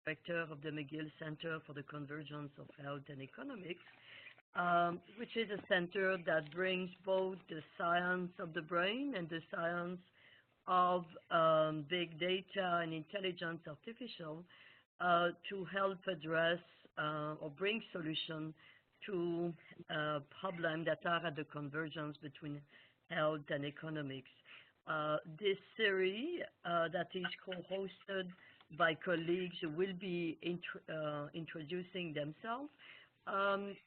director of the McGill Center for the Convergence of Health and Economics, which is a center that brings both the science of the brain and the science of big data and intelligence artificial to help address or bring solutions to problems that are at the convergence between health and economics. This series that is co-hosted by colleagues who will be introducing themselves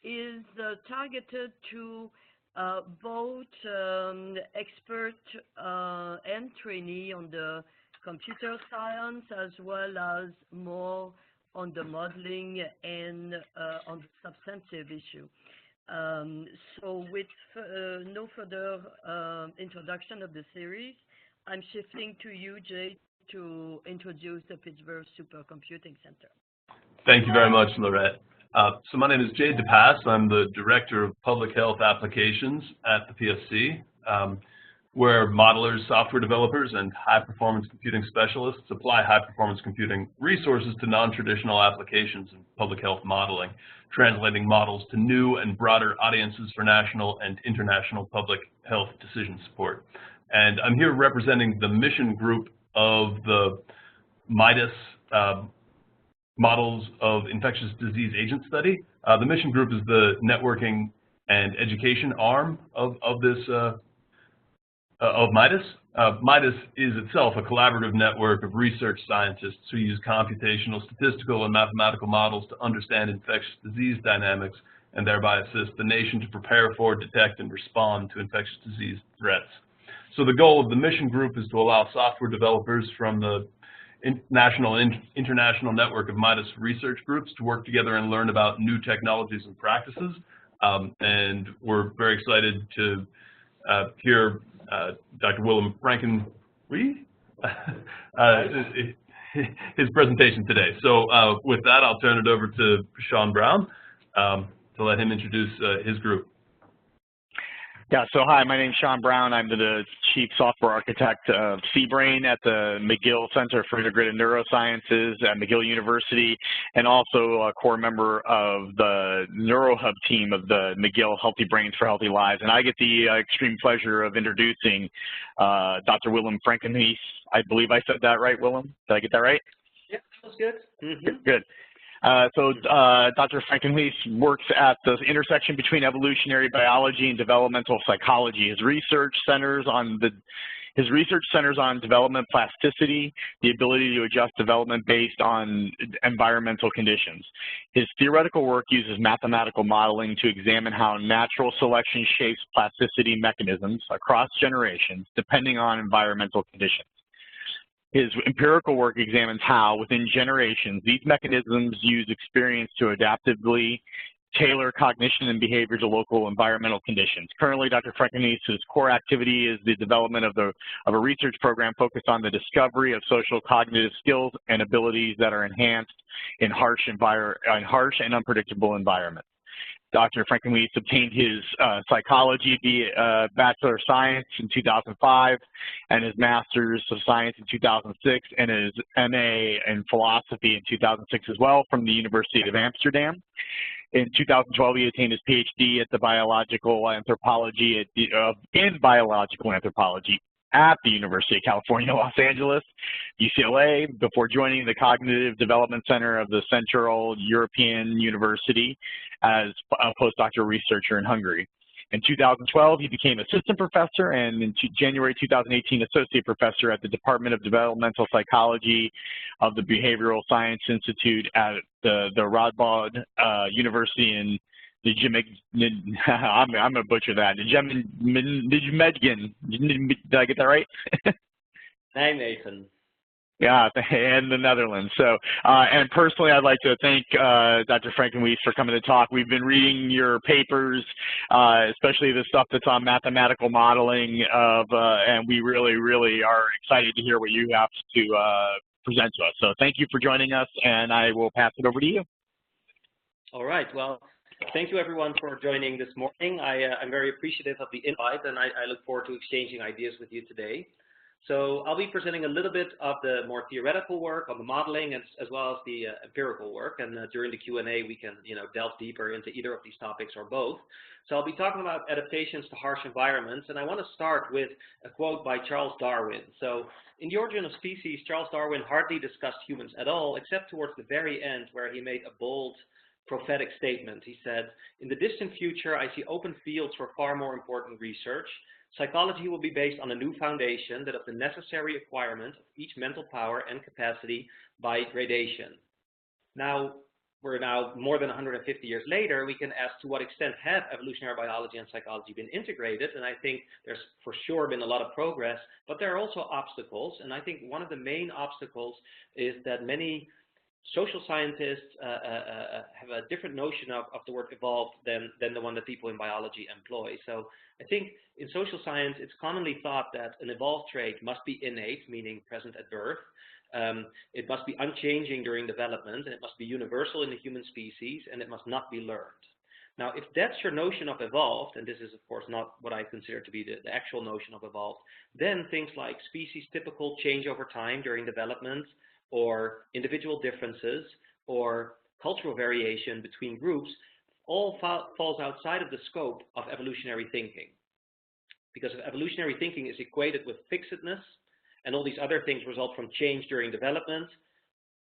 is targeted to both expert and trainee on the computer science as well as more on the modeling and on the substantive issue. So with no further introduction of the series, I'm shifting to you, Jay, to introduce the Pittsburgh Supercomputing Center. Thank you very much, Laurette. So my name is Jay DePass. I'm the Director of Public Health Applications at the PSC, where modelers, software developers, and high-performance computing specialists apply high-performance computing resources to non-traditional applications in public health modeling, translating models to new and broader audiences for national and international public health decision support. And I'm here representing the mission group of the MIDAS Models of Infectious Disease Agent Study. The mission group is the networking and education arm of MIDAS. MIDAS is itself a collaborative network of research scientists who use computational, statistical, and mathematical models to understand infectious disease dynamics and thereby assist the nation to prepare for, detect, and respond to infectious disease threats. So the goal of the mission group is to allow software developers from the national and international network of MIDAS research groups to work together and learn about new technologies and practices. And we're very excited to hear Dr. Willem Frankenhuis, his presentation today. So with that, I'll turn it over to Sean Brown to let him introduce his group. Yeah, so hi, my name is Sean Brown. I'm the Chief Software Architect of C-Brain at the McGill Center for Integrated Neurosciences at McGill University, and also a core member of the NeuroHub team of the McGill Healthy Brains for Healthy Lives. And I get the extreme pleasure of introducing Dr. Willem Frankenhuis. I believe I said that right, Willem? Did I get that right? Yeah, that was good. Mm-hmm. Good. So Dr. Frankenhuis works at the intersection between evolutionary biology and developmental psychology. His research centers on development plasticity, the ability to adjust development based on environmental conditions. His theoretical work uses mathematical modeling to examine how natural selection shapes plasticity mechanisms across generations depending on environmental conditions. His empirical work examines how, within generations, these mechanisms use experience to adaptively tailor cognition and behavior to local environmental conditions. Currently, Dr. Frankenhuis' core activity is the development of a research program focused on the discovery of social cognitive skills and abilities that are enhanced in harsh and unpredictable environments. Dr. Frankenhuis obtained his psychology Bachelor of Science in 2005 and his Master's of Science in 2006 and his MA in Philosophy in 2006 as well from the University of Amsterdam. In 2012, he attained his PhD at the Biological Anthropology in Biological Anthropology at the University of California, Los Angeles, UCLA, before joining the Cognitive Development Center of the Central European University as a postdoctoral researcher in Hungary. In 2012, he became assistant professor, and in January 2018, associate professor at the Department of Developmental Psychology of the Behavioral Science Institute at the Radboud University in I'm going to butcher that. Nijmegen. Did I get that right? Nijmegen. Yeah, and the Netherlands. So, and personally, I'd like to thank Dr. Frankenhuis for coming to talk. We've been reading your papers, especially the stuff that's on mathematical modeling, and we really, really are excited to hear what you have to present to us. So thank you for joining us, and I will pass it over to you. All right. Well, thank you, everyone, for joining this morning. I'm very appreciative of the invite, and I look forward to exchanging ideas with you today. So I'll be presenting a little bit of the more theoretical work on the modeling as well as the empirical work. And during the Q&A, we can delve deeper into either of these topics or both. So I'll be talking about adaptations to harsh environments. And I want to start with a quote by Charles Darwin. So in The Origin of Species, Charles Darwin hardly discussed humans at all, except towards the very end where he made a bold prophetic statement. He said, "In the distant future, I see open fields for far more important research. Psychology will be based on a new foundation, that of the necessary acquirement of each mental power and capacity by gradation." Now, we're now more than 150 years later, we can ask to what extent have evolutionary biology and psychology been integrated? And I think there's for sure been a lot of progress, but there are also obstacles. And I think one of the main obstacles is that many social scientists have a different notion of the word evolved than the one that people in biology employ. So I think in social science, it's commonly thought that an evolved trait must be innate, meaning present at birth. It must be unchanging during development, and it must be universal in the human species, and it must not be learned. Now, if that's your notion of evolved, and this is, of course, not what I consider to be the actual notion of evolved, then things like species-typical change over time during development, or individual differences, or cultural variation between groups, all falls outside of the scope of evolutionary thinking. Because if evolutionary thinking is equated with fixedness, and all these other things result from change during development,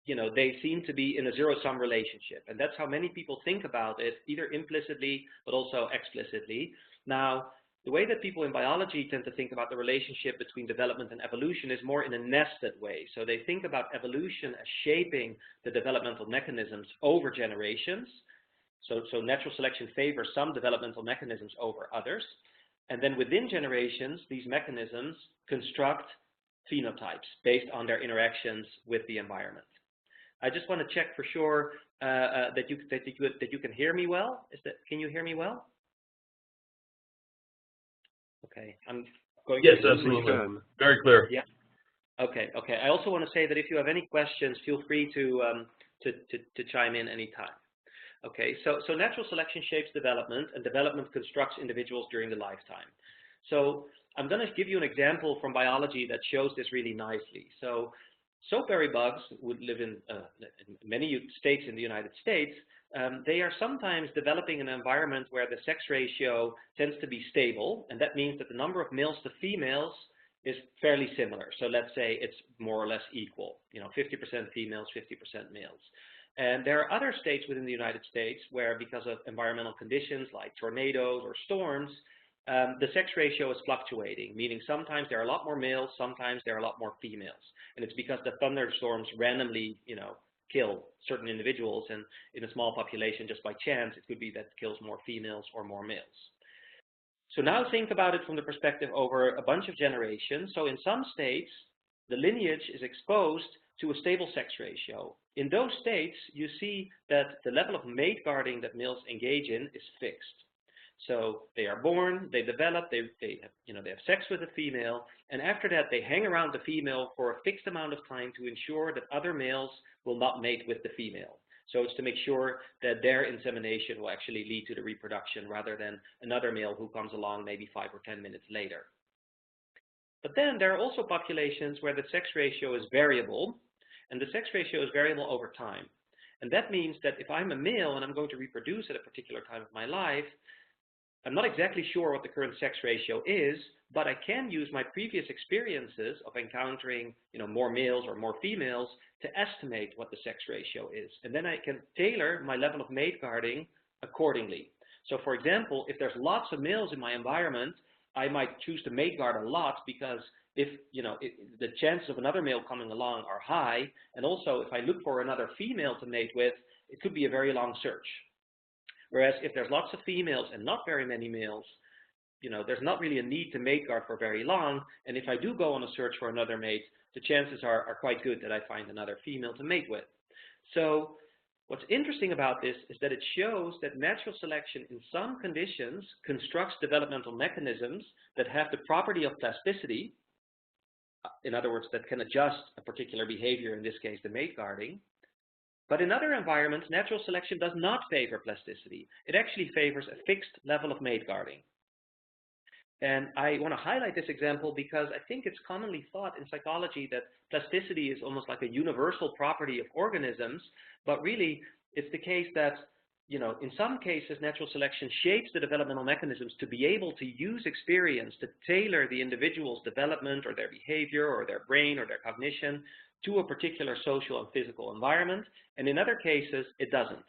they seem to be in a zero-sum relationship. And that's how many people think about it, either implicitly, but also explicitly. Now, the way that people in biology tend to think about the relationship between development and evolution is more in a nested way. So they think about evolution as shaping the developmental mechanisms over generations. So natural selection favors some developmental mechanisms over others. And then within generations, these mechanisms construct phenotypes based on their interactions with the environment. I just want to check for sure that you can hear me well. Can you hear me well? Okay, I'm going. Yes, absolutely. Very clear. Yeah. Okay. I also want to say that if you have any questions, feel free to chime in anytime. Okay. So natural selection shapes development, and development constructs individuals during the lifetime. So I'm going to give you an example from biology that shows this really nicely. So soapberry bugs would live in many states in the United States. They are sometimes developing an environment where the sex ratio tends to be stable, and that means that the number of males to females is fairly similar. So let's say it's more or less equal, 50% females, 50% males. And there are other states within the United States where, because of environmental conditions like tornadoes or storms, the sex ratio is fluctuating, meaning sometimes there are a lot more males, sometimes there are a lot more females. And it's because the thunderstorms randomly, kill certain individuals, and in a small population, just by chance, it could be that it kills more females or more males. So now think about it from the perspective over a bunch of generations. So in some states, the lineage is exposed to a stable sex ratio. In those states, you see that the level of mate guarding that males engage in is fixed. So they are born, they develop, they have sex with a female, and after that they hang around the female for a fixed amount of time to ensure that other males will not mate with the female. So it's to make sure that their insemination will actually lead to the reproduction rather than another male who comes along maybe 5 or 10 minutes later. But then there are also populations where the sex ratio is variable, and the sex ratio is variable over time. And that means that if I'm a male and I'm going to reproduce at a particular time of my life, I'm not exactly sure what the current sex ratio is, but I can use my previous experiences of encountering, more males or more females to estimate what the sex ratio is. And then I can tailor my level of mate guarding accordingly. So for example, if there's lots of males in my environment, I might choose to mate guard a lot because if, the chances of another male coming along are high, and also if I look for another female to mate with, it could be a very long search. Whereas if there's lots of females and not very many males, there's not really a need to mate guard for very long. And if I do go on a search for another mate, the chances are quite good that I find another female to mate with. So what's interesting about this is that it shows that natural selection in some conditions constructs developmental mechanisms that have the property of plasticity. In other words, that can adjust a particular behavior, in this case, the mate guarding. But in other environments, natural selection does not favor plasticity. It actually favors a fixed level of mate guarding. And I want to highlight this example because I think it's commonly thought in psychology that plasticity is almost like a universal property of organisms, but really it's the case that, you know, in some cases, natural selection shapes the developmental mechanisms to be able to use experience to tailor the individual's development or their behavior or their brain or their cognition to a particular social and physical environment. And in other cases, it doesn't.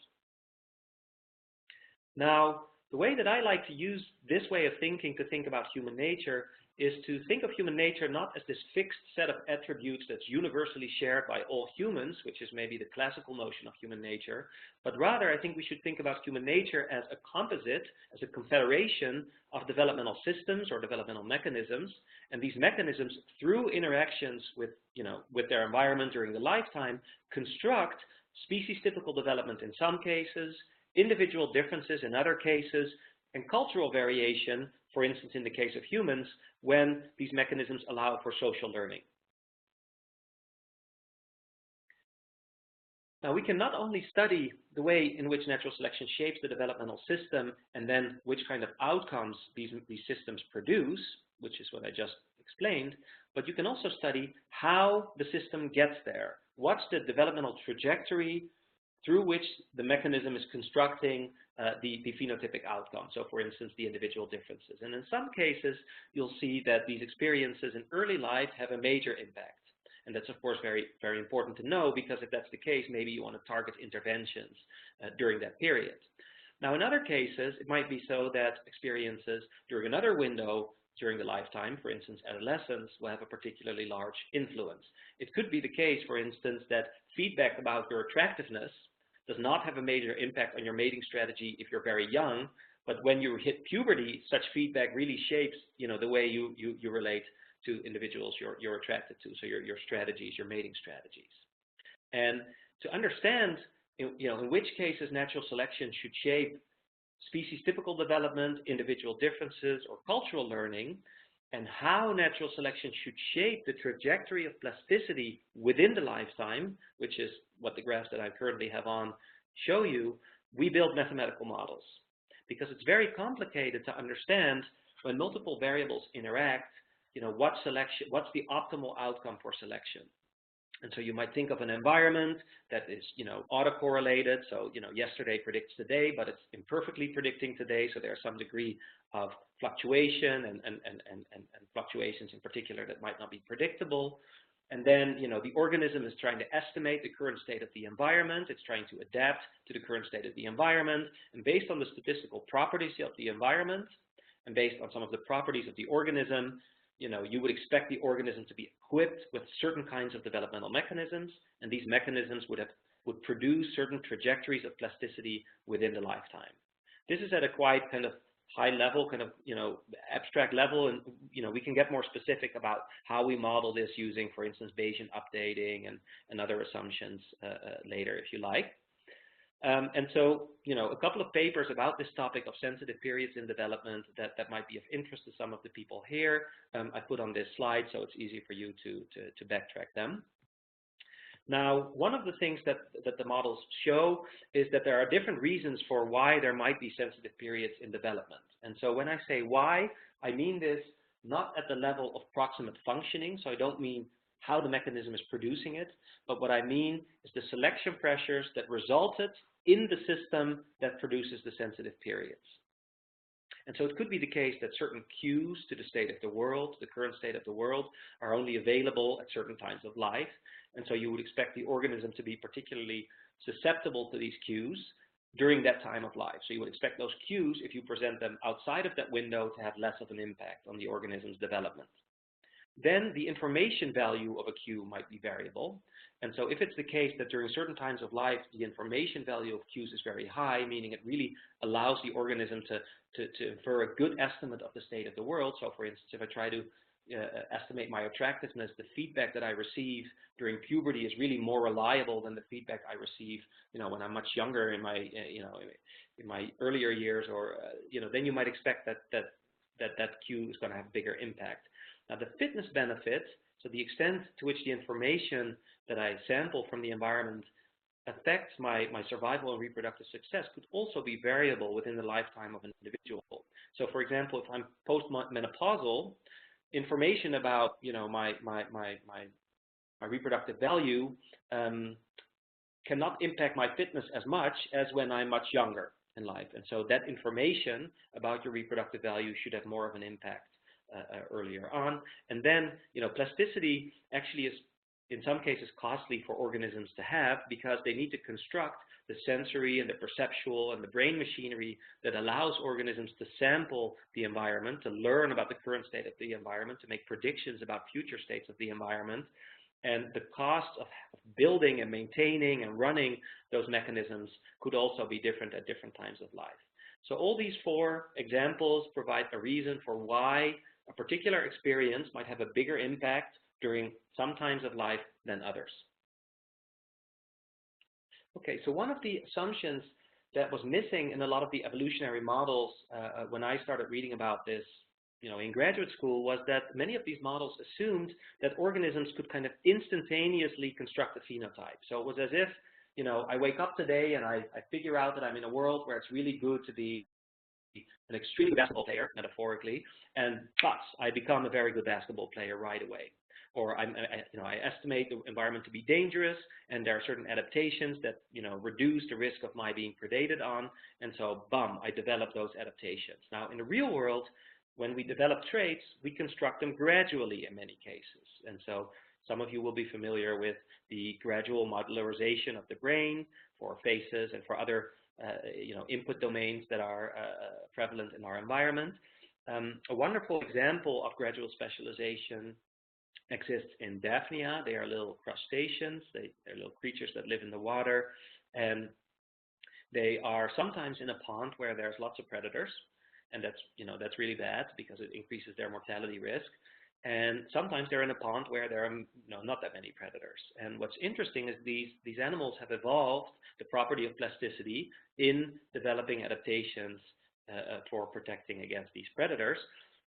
Now, the way that I like to use this way of thinking to think about human nature is to think of human nature not as this fixed set of attributes that's universally shared by all humans, which is maybe the classical notion of human nature, but rather I think we should think about human nature as a composite, as a confederation of developmental systems or developmental mechanisms, and these mechanisms, through interactions with, you know, with their environment during the lifetime, construct species-typical development in some cases, individual differences in other cases, and cultural variation, for instance, in the case of humans, when these mechanisms allow for social learning. Now, we can not only study the way in which natural selection shapes the developmental system and then which kind of outcomes these systems produce, which is what I just explained, but you can also study how the system gets there. What's the developmental trajectory through which the mechanism is constructing the phenotypic outcome. So, for instance, the individual differences. And in some cases, you'll see that these experiences in early life have a major impact. And that's, of course, very, very important to know, because if that's the case, maybe you want to target interventions during that period. Now, in other cases, it might be so that experiences during another window during the lifetime, for instance, adolescence, will have a particularly large influence. It could be the case, for instance, that feedback about your attractiveness does not have a major impact on your mating strategy if you're very young, but when you hit puberty, such feedback really shapes, you know, the way you relate to individuals you're attracted to, so your strategies, your mating strategies. And to understand, you know, in which cases natural selection should shape species-typical development, individual differences, or cultural learning, and how natural selection should shape the trajectory of plasticity within the lifetime, which is what the graphs that I currently have on show you, we build mathematical models. Because it's very complicated to understand when multiple variables interact, you know, what's the optimal outcome for selection. And so you might think of an environment that is, you know, autocorrelated. So, you know, yesterday predicts today, but it's imperfectly predicting today. So there's some degree of fluctuation and fluctuations in particular that might not be predictable. And then, you know, the organism is trying to estimate the current state of the environment. It's trying to adapt to the current state of the environment. And based on the statistical properties of the environment and based on some of the properties of the organism, you know, you would expect the organism to be equipped with certain kinds of developmental mechanisms, and these mechanisms would produce certain trajectories of plasticity within the lifetime. This is at a quite kind of high level, kind of, you know, abstract level, and, you know, we can get more specific about how we model this using, for instance, Bayesian updating and other assumptions later, if you like. And so, you know, a couple of papers about this topic of sensitive periods in development that might be of interest to some of the people here, I put on this slide so it's easy for you to backtrack them. Now, one of the things that the models show is that there are different reasons for why there might be sensitive periods in development. And so when I say why, I mean this not at the level of proximate functioning, so I don't mean how the mechanism is producing it, but what I mean is the selection pressures that resulted in the system that produces the sensitive periods. And so it could be the case that certain cues to the state of the world, the current state of the world, are only available at certain times of life. And so you would expect the organism to be particularly susceptible to these cues during that time of life. So you would expect those cues, if you present them outside of that window, to have less of an impact on the organism's development. Then the information value of a cue might be variable. And so if it's the case that during certain times of life, the information value of cues is very high, meaning it really allows the organism to infer a good estimate of the state of the world. So for instance, if I try to estimate my attractiveness, the feedback that I receive during puberty is really more reliable than the feedback I receive, you know, when I'm much younger in my, you know, in my earlier years, or, you know, then you might expect that cue is going to have bigger impact. Now, the fitness benefit, so the extent to which the information that I sample from the environment affects my survival and reproductive success could also be variable within the lifetime of an individual. So for example, if I'm postmenopausal, information about, you know, my reproductive value cannot impact my fitness as much as when I'm much younger in life. And so that information about your reproductive value should have more of an impact earlier on. And then, you know, plasticity actually is in some cases costly for organisms to have, because they need to construct the sensory and the perceptual and the brain machinery that allows organisms to sample the environment, to learn about the current state of the environment, to make predictions about future states of the environment. And the cost of building and maintaining and running those mechanisms could also be different at different times of life. So all these four examples provide a reason for why a particular experience might have a bigger impact during some times of life than others. Okay, so one of the assumptions that was missing in a lot of the evolutionary models when I started reading about this, you know, in graduate school, was that many of these models assumed that organisms could kind of instantaneously construct a phenotype. So it was as if, you know, I wake up today and I figure out that I'm in a world where it's really good to be an extreme basketball player, metaphorically, and thus I become a very good basketball player right away. Or I estimate the environment to be dangerous, and there are certain adaptations that, you know, reduce the risk of my being predated on, and so, bum, I develop those adaptations. Now, in the real world, when we develop traits, we construct them gradually in many cases. And so some of you will be familiar with the gradual modularization of the brain for faces and for other input domains that are prevalent in our environment. A wonderful example of gradual specialization exists in Daphnia. They are little crustaceans. They're little creatures that live in the water, and they are sometimes in a pond where there's lots of predators, and that's really bad because it increases their mortality risk. And sometimes they're in a pond where there are not that many predators. And what's interesting is these animals have evolved the property of plasticity in developing adaptations for protecting against these predators.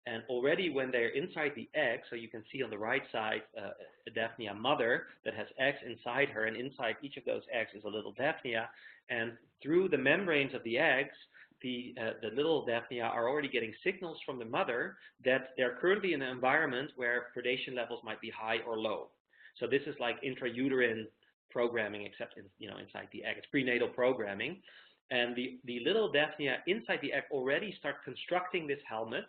And already when they're inside the egg, so you can see on the right side a Daphnia mother that has eggs inside her, and inside each of those eggs is a little Daphnia. And through the membranes of the eggs, the little Daphnia are already getting signals from the mother that they're currently in an environment where predation levels might be high or low. So this is like intrauterine programming, except inside the egg. It's prenatal programming. And the little Daphnia inside the egg already start constructing this helmet.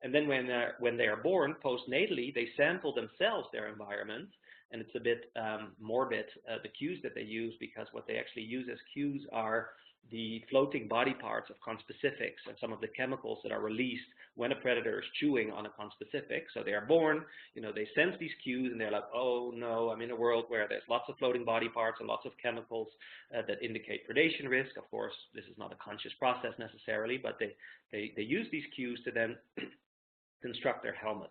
And then when they are born, postnatally, they sample themselves their environment. And it's a bit morbid, the cues that they use, because what they actually use as cues are the floating body parts of conspecifics and some of the chemicals that are released when a predator is chewing on a conspecific. So they are born, they sense these cues, and they're like, oh no, I'm in a world where there's lots of floating body parts and lots of chemicals that indicate predation risk. Of course, this is not a conscious process necessarily, but they use these cues to then construct their helmet.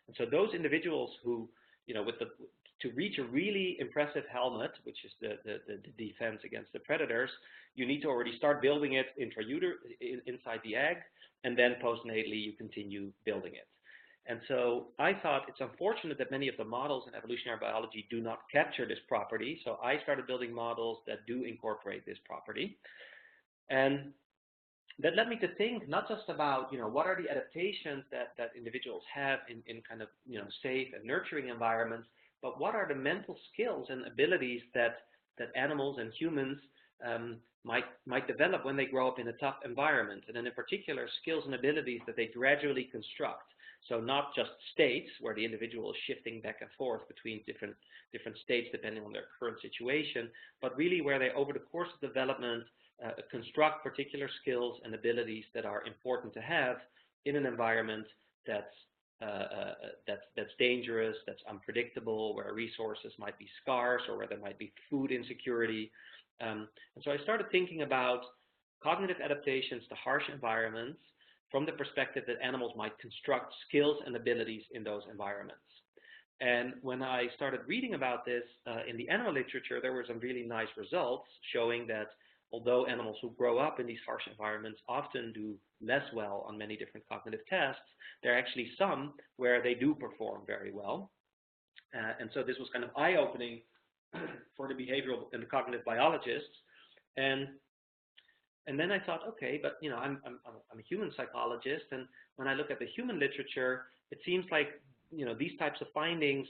And so those individuals who, to reach a really impressive helmet, which is the defense against the predators, you need to already start building it inside the egg, and then postnatally you continue building it. And so I thought it's unfortunate that many of the models in evolutionary biology do not capture this property. So I started building models that do incorporate this property. And that led me to think not just about, what are the adaptations that individuals have in kind of, safe and nurturing environments, but what are the mental skills and abilities that animals and humans might develop when they grow up in a tough environment, and then in particular skills and abilities that they gradually construct. So not just states where the individual is shifting back and forth between different states depending on their current situation, but really where they, over the course of development, construct particular skills and abilities that are important to have in an environment that's dangerous, that's unpredictable, where resources might be scarce, or where there might be food insecurity. And so I started thinking about cognitive adaptations to harsh environments from the perspective that animals might construct skills and abilities in those environments. And when I started reading about this in the animal literature, there were some really nice results showing that although animals who grow up in these harsh environments often do less well on many different cognitive tests, there are actually some where they do perform very well. And so this was kind of eye-opening for the behavioral and the cognitive biologists, and then I thought, okay, but I'm a human psychologist, and when I look at the human literature, it seems like these types of findings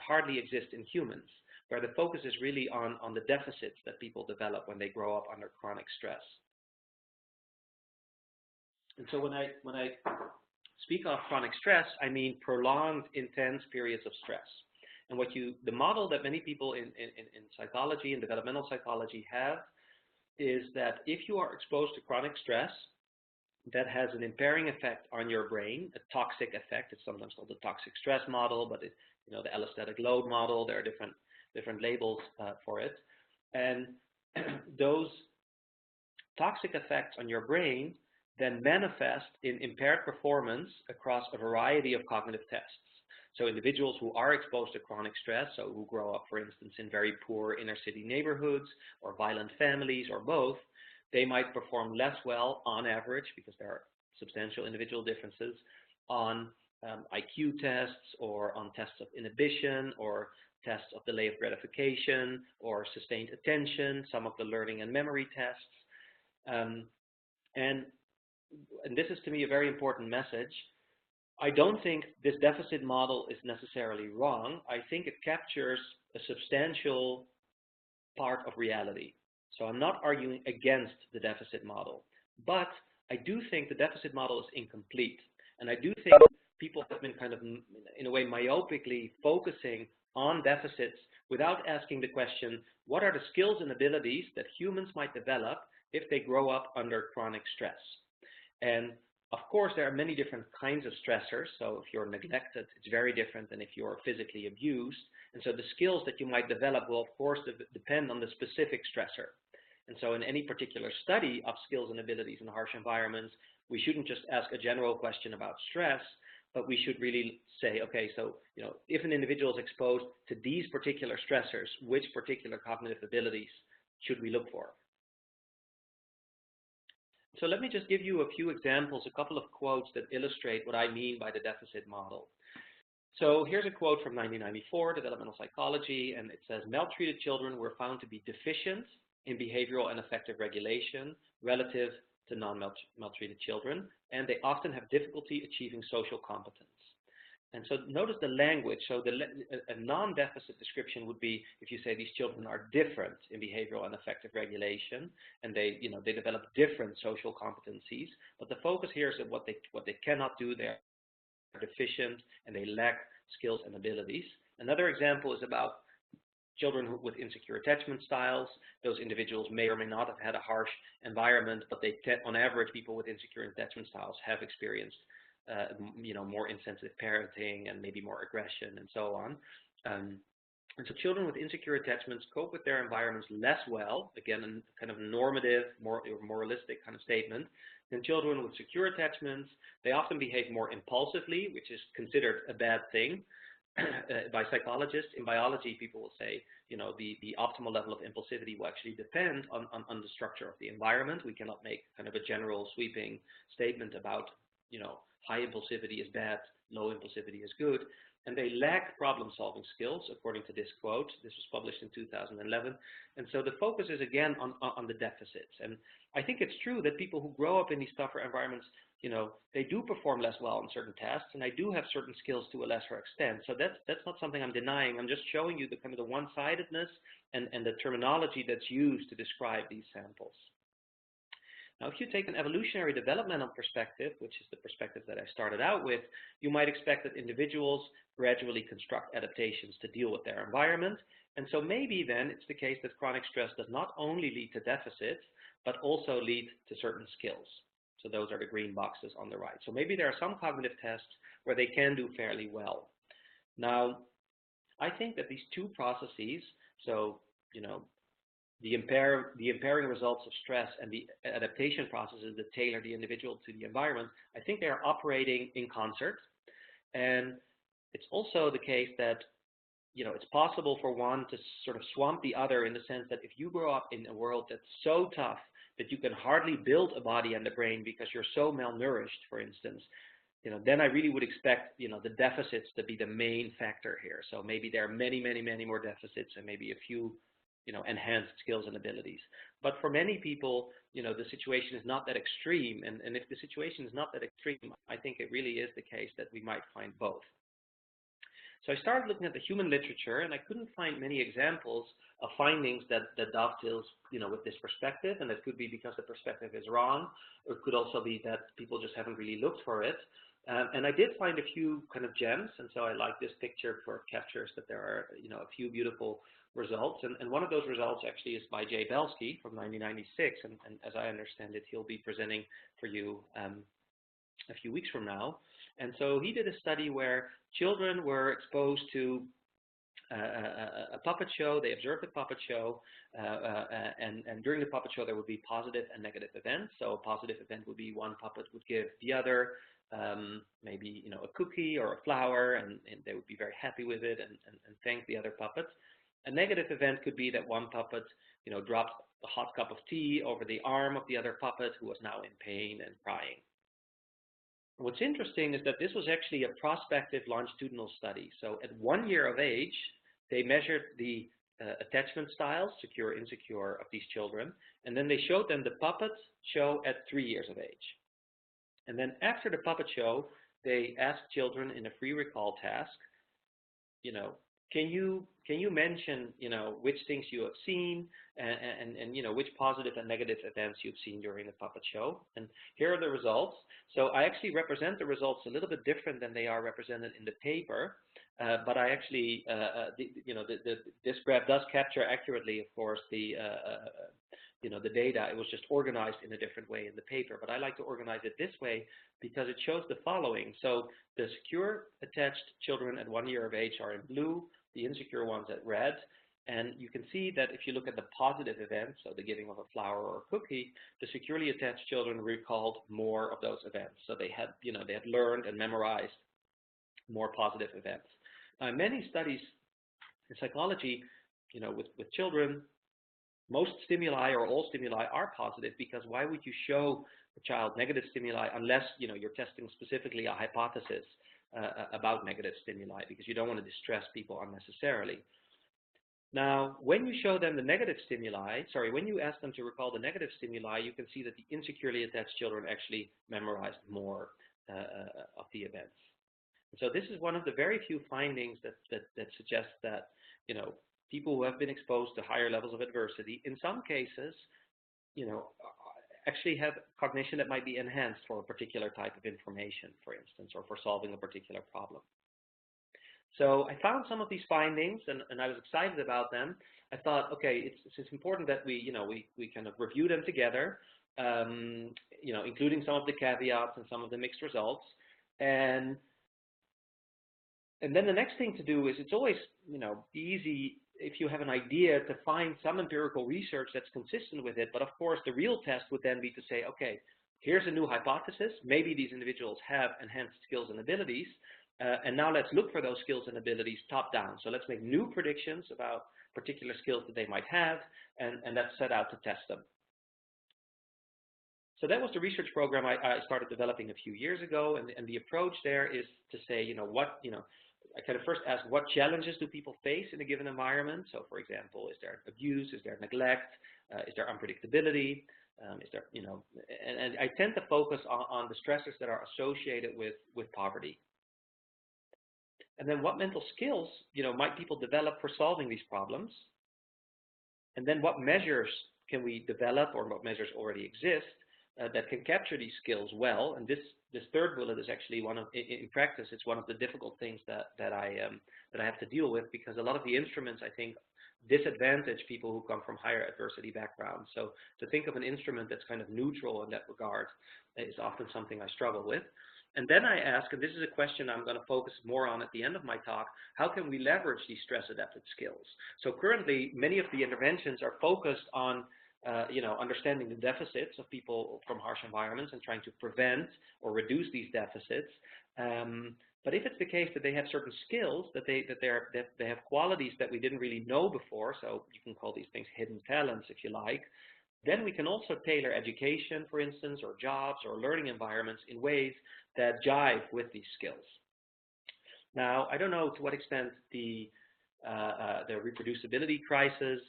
hardly exist in humans, where the focus is really on the deficits that people develop when they grow up under chronic stress. And so when I speak of chronic stress, I mean prolonged, intense periods of stress. And the model that many people in psychology and developmental psychology have is that if you are exposed to chronic stress, that has an impairing effect on your brain, a toxic effect. It's sometimes called the toxic stress model, but the allostatic load model. There are different labels for it, and those toxic effects on your brain then manifest in impaired performance across a variety of cognitive tests. So individuals who are exposed to chronic stress, so who grow up, for instance, in very poor inner city neighborhoods or violent families or both, they might perform less well on average, because there are substantial individual differences, on IQ tests or on tests of inhibition or tests of delay of gratification or sustained attention, some of the learning and memory tests. And this is to me a very important message. I don't think this deficit model is necessarily wrong. I think it captures a substantial part of reality. So I'm not arguing against the deficit model, but I do think the deficit model is incomplete. And I do think people have been kind of, in a way, myopically focusing on deficits without asking the question, what are the skills and abilities that humans might develop if they grow up under chronic stress? And of course, there are many different kinds of stressors. So if you're neglected, it's very different than if you're physically abused. And so the skills that you might develop will, of course, depend on the specific stressor. And so in any particular study of skills and abilities in harsh environments, we shouldn't just ask a general question about stress, but we should really say, okay, so if an individual is exposed to these particular stressors, which particular cognitive abilities should we look for? So let me just give you a few examples, a couple of quotes that illustrate what I mean by the deficit model. So here's a quote from 1994, Developmental Psychology, and it says, maltreated children were found to be deficient in behavioral and affective regulation relative to non-maltreated children, and they often have difficulty achieving social competence. And so notice the language. So a non-deficit description would be if you say these children are different in behavioral and affective regulation, and they develop different social competencies. But the focus here is that what they cannot do, they are deficient and they lack skills and abilities. Another example is about children with insecure attachment styles. Those individuals may or may not have had a harsh environment, but on average, people with insecure attachment styles have experienced more insensitive parenting and maybe more aggression and so on. And so children with insecure attachments cope with their environments less well, again, a kind of normative, moralistic kind of statement, than children with secure attachments. They often behave more impulsively, which is considered a bad thing by psychologists. In biology, people will say, the optimal level of impulsivity will actually depend on the structure of the environment. We cannot make kind of a general sweeping statement about, high impulsivity is bad, low impulsivity is good. And they lack problem-solving skills, according to this quote. This was published in 2011. And so the focus is, again, on the deficits. And I think it's true that people who grow up in these tougher environments, they do perform less well on certain tests, and they do have certain skills to a lesser extent. So that's not something I'm denying. I'm just showing you the kind of the one-sidedness and the terminology that's used to describe these samples. Now, if you take an evolutionary developmental perspective, which is the perspective that I started out with, you might expect that individuals gradually construct adaptations to deal with their environment. And so maybe then it's the case that chronic stress does not only lead to deficits, but also lead to certain skills. So those are the green boxes on the right. So maybe there are some cognitive tests where they can do fairly well. Now, I think that these two processes, so, the impairing results of stress and the adaptation processes that tailor the individual to the environment, I think they are operating in concert. And it's also the case that, it's possible for one to sort of swamp the other, in the sense that if you grow up in a world that's so tough that you can hardly build a body and a brain because you're so malnourished, for instance, then I really would expect, the deficits to be the main factor here. So maybe there are many, many, many more deficits and maybe a few, enhanced skills and abilities. But for many people, the situation is not that extreme. And if the situation is not that extreme, I think it really is the case that we might find both. So I started looking at the human literature, and I couldn't find many examples of findings that dovetails, with this perspective. And it could be because the perspective is wrong, or it could also be that people just haven't really looked for it. And I did find a few kind of gems, and so I like this picture for it captures that there are, a few beautiful results. And one of those results actually is by Jay Belsky from 1996, and as I understand it, he'll be presenting for you a few weeks from now. And so he did a study where children were exposed to a puppet show. They observed a puppet show, and during the puppet show there would be positive and negative events. So a positive event would be one puppet would give the other maybe a cookie or a flower, and they would be very happy with it and thank the other puppets. A negative event could be that one puppet dropped a hot cup of tea over the arm of the other puppet who was now in pain and crying. What's interesting is that this was actually a prospective longitudinal study. So at 1 year of age, they measured the attachment styles, secure, insecure, of these children, and then they showed them the puppet show at 3 years of age. And then after the puppet show, they asked children in a free recall task, can you mention, which things you have seen and which positive and negative events you've seen during the puppet show? And here are the results. So I actually represent the results a little bit different than they are represented in the paper, but I actually, this graph does capture accurately, of course, the data. It was just organized in a different way in the paper, but I like to organize it this way because it shows the following. So the secure attached children at 1 year of age are in blue, the insecure ones at red. And you can see that if you look at the positive events, so the giving of a flower or a cookie, the securely attached children recalled more of those events. So they had, they had learned and memorized more positive events. Many studies in psychology, with children, most stimuli or all stimuli are positive, because why would you show a child negative stimuli unless, you're testing specifically a hypothesis about negative stimuli, because you don't want to distress people unnecessarily. Now, when you show them the negative stimuli, when you ask them to recall the negative stimuli, you can see that the insecurely attached children actually memorized more of the events. And so this is one of the very few findings that suggests that, people who have been exposed to higher levels of adversity, in some cases, actually have cognition that might be enhanced for a particular type of information, for instance, or for solving a particular problem. So I found some of these findings, and I was excited about them. I thought, okay, it's important that we kind of review them together, including some of the caveats and some of the mixed results. And then the next thing to do is, it's always, easy if you have an idea to find some empirical research that's consistent with it. But of course, the real test would then be to say, okay, here's a new hypothesis. Maybe these individuals have enhanced skills and abilities. And now let's look for those skills and abilities top down. So let's make new predictions about particular skills that they might have, and let's set out to test them. So that was the research program I started developing a few years ago. And the approach there is to say, I kind of first ask, what challenges do people face in a given environment? So for example, is there abuse? Is there neglect? Is there unpredictability? Is there, and I tend to focus on the stressors that are associated with poverty. And then what mental skills, might people develop for solving these problems? And then what measures can we develop, or what measures already exist that can capture these skills well? And this third bullet is actually in practice, it's one of the difficult things that I have to deal with, because a lot of the instruments, I think, disadvantage people who come from higher adversity backgrounds. So to think of an instrument that's kind of neutral in that regard is often something I struggle with. And then I ask, and this is a question I'm going to focus more on at the end of my talk, how can we leverage these stress-adapted skills? So currently, many of the interventions are focused on understanding the deficits of people from harsh environments and trying to prevent or reduce these deficits. But if it's the case that they have certain skills, that they have qualities that we didn't really know before, so you can call these things hidden talents if you like, then we can also tailor education, for instance, or jobs or learning environments in ways that jive with these skills. Now, I don't know to what extent the reproducibility crisis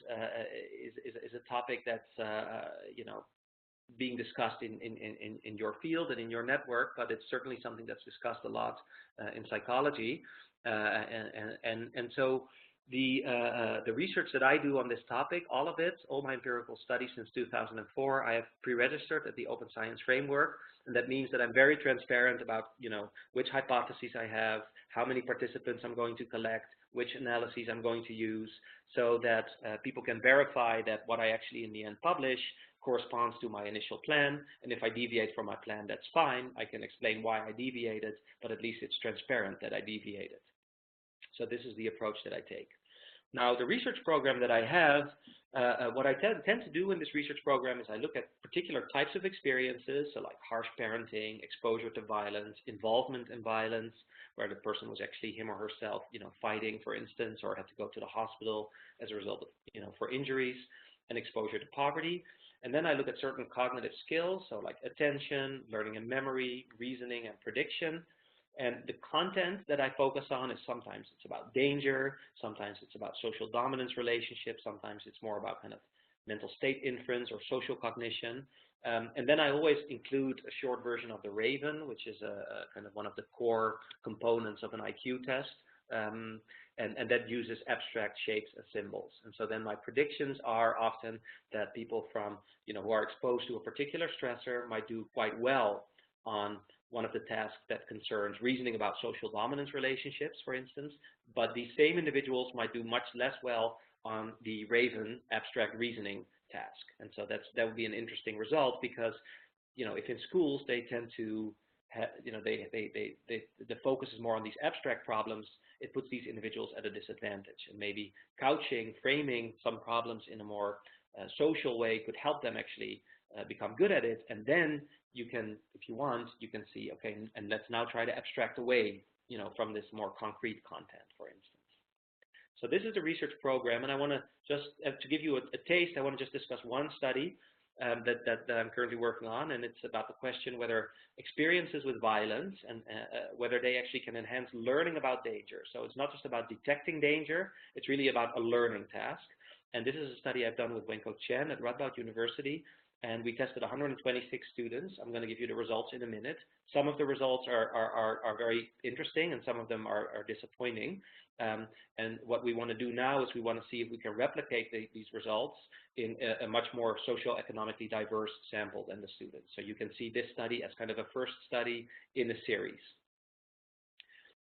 is a topic that's being discussed in your field and in your network, but it's certainly something that's discussed a lot in psychology, and so the research that I do on this topic, all of it, all my empirical studies since 2004, I have pre-registered at the Open Science Framework, and that means that I'm very transparent about, which hypotheses I have, how many participants I'm going to collect, which analyses I'm going to use, so that people can verify that what I actually in the end publish corresponds to my initial plan, and if I deviate from my plan, that's fine. I can explain why I deviated, but at least it's transparent that I deviated. So this is the approach that I take. Now, the research program that I have, what I tend to do in this research program is I look at particular types of experiences, so like harsh parenting, exposure to violence, involvement in violence, where the person was actually him or herself, fighting, for instance, or had to go to the hospital as a result of, for injuries, and exposure to poverty. And then I look at certain cognitive skills, so like attention, learning and memory, reasoning, and prediction. And the content that I focus on is sometimes it's about danger, sometimes it's about social dominance relationships, sometimes it's more about kind of mental state inference or social cognition. And then I always include a short version of the Raven, which is a kind of one of the core components of an IQ test. And that uses abstract shapes and symbols. And so then my predictions are often that people from, who are exposed to a particular stressor might do quite well on one of the tasks that concerns reasoning about social dominance relationships, for instance, but these same individuals might do much less well on the Raven abstract reasoning task. And so that would be an interesting result because, if in schools they tend to the focus is more on these abstract problems, it puts these individuals at a disadvantage. And maybe couching, framing some problems in a more social way could help them actually become good at it. And then you can, if you want, you can see, okay, and let's now try to abstract away, from this more concrete content, for instance. So this is the research program, and I want to just, to give you a taste, I want to just discuss one study that I'm currently working on, and it's about the question whether experiences with violence and whether they actually can enhance learning about danger. So it's not just about detecting danger, it's really about a learning task. And this is a study I've done with Wenko Chen at Radboud University, and we tested 126 students. I'm going to give you the results in a minute. Some of the results are very interesting, and some of them are disappointing. And what we want to do now is we want to see if we can replicate these results in a much more socio-economically diverse sample than the students. So you can see this study as kind of a first study in a series.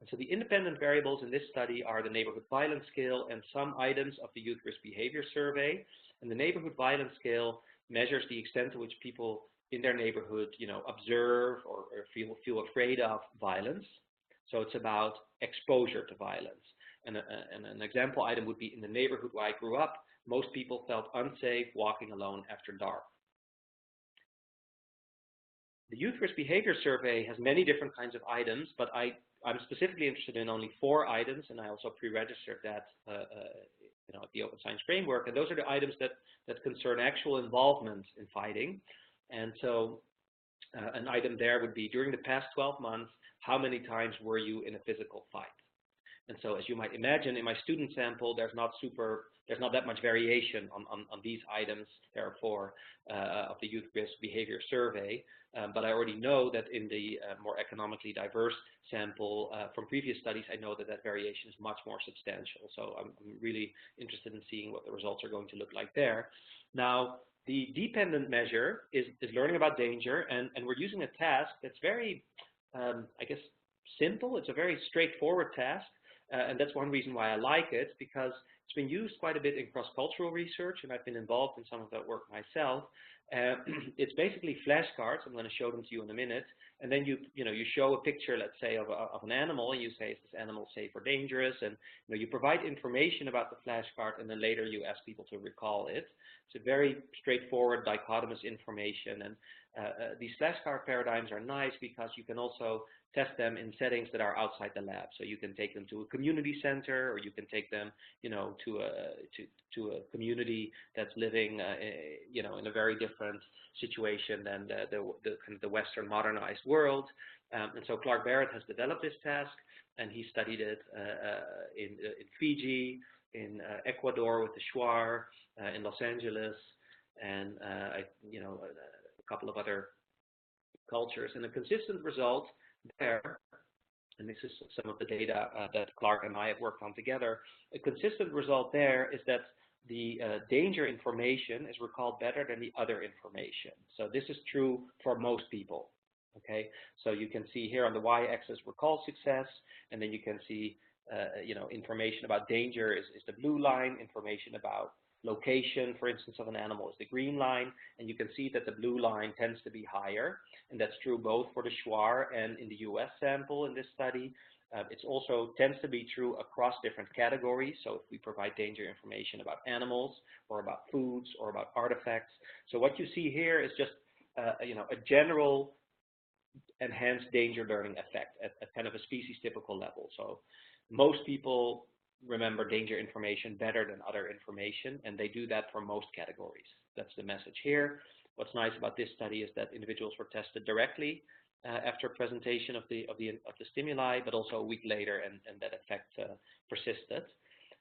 And so the independent variables in this study are the neighborhood violence scale and some items of the Youth Risk Behavior Survey. And the neighborhood violence scale measures the extent to which people in their neighborhood, observe or feel afraid of violence. So it's about exposure to violence. And an example item would be in the neighborhood where I grew up, most people felt unsafe walking alone after dark. The Youth Risk Behavior Survey has many different kinds of items, but I'm specifically interested in only 4 items, and I also pre-registered that at the Open Science Framework, and those are the items that concern actual involvement in fighting. And so an item there would be, during the past 12 months, how many times were you in a physical fight? And so, as you might imagine, in my student sample, there's not that much variation on these items, therefore, of the Youth Risk Behavior Survey. But I already know that in the more economically diverse sample from previous studies, I know that variation is much more substantial. So I'm really interested in seeing what the results are going to look like there. Now, the dependent measure is learning about danger, and we're using a task that's very, I guess, simple. It's a very straightforward task. And that's one reason why I like it, because it's been used quite a bit in cross-cultural research, and I've been involved in some of that work myself. It's basically flashcards. I'm going to show them to you in a minute. And then you show a picture, let's say, of an animal, and you say, is this animal safe or dangerous? And you provide information about the flashcard, and then later you ask people to recall it. It's a very straightforward, dichotomous information. These flashcard paradigms are nice because you can also test them in settings that are outside the lab. So you can take them to a community center, or you can take them, to a community that's living, in a very different situation than the Western modernized world. And so Clark Barrett has developed this task, and he studied it in Fiji, in Ecuador with the Shuar, in Los Angeles, and a couple of other cultures. And a consistent result there, and this is some of the data that Clark and I have worked on together, a consistent result there is that the danger information is recalled better than the other information. So this is true for most people. Okay, so you can see here on the y-axis recall success, and then you can see information about danger is the blue line, information about location, for instance, of an animal is the green line, and you can see that the blue line tends to be higher, and that's true both for the Shuar and in the US sample in this study. It also tends to be true across different categories. So if we provide danger information about animals or about foods or about artifacts. So what you see here is just a general enhanced danger learning effect at kind of a species typical level. So most people remember danger information better than other information, and they do that for most categories. That's the message here. What's nice about this study is that individuals were tested directly after presentation of the stimuli, but also a week later, and that effect persisted.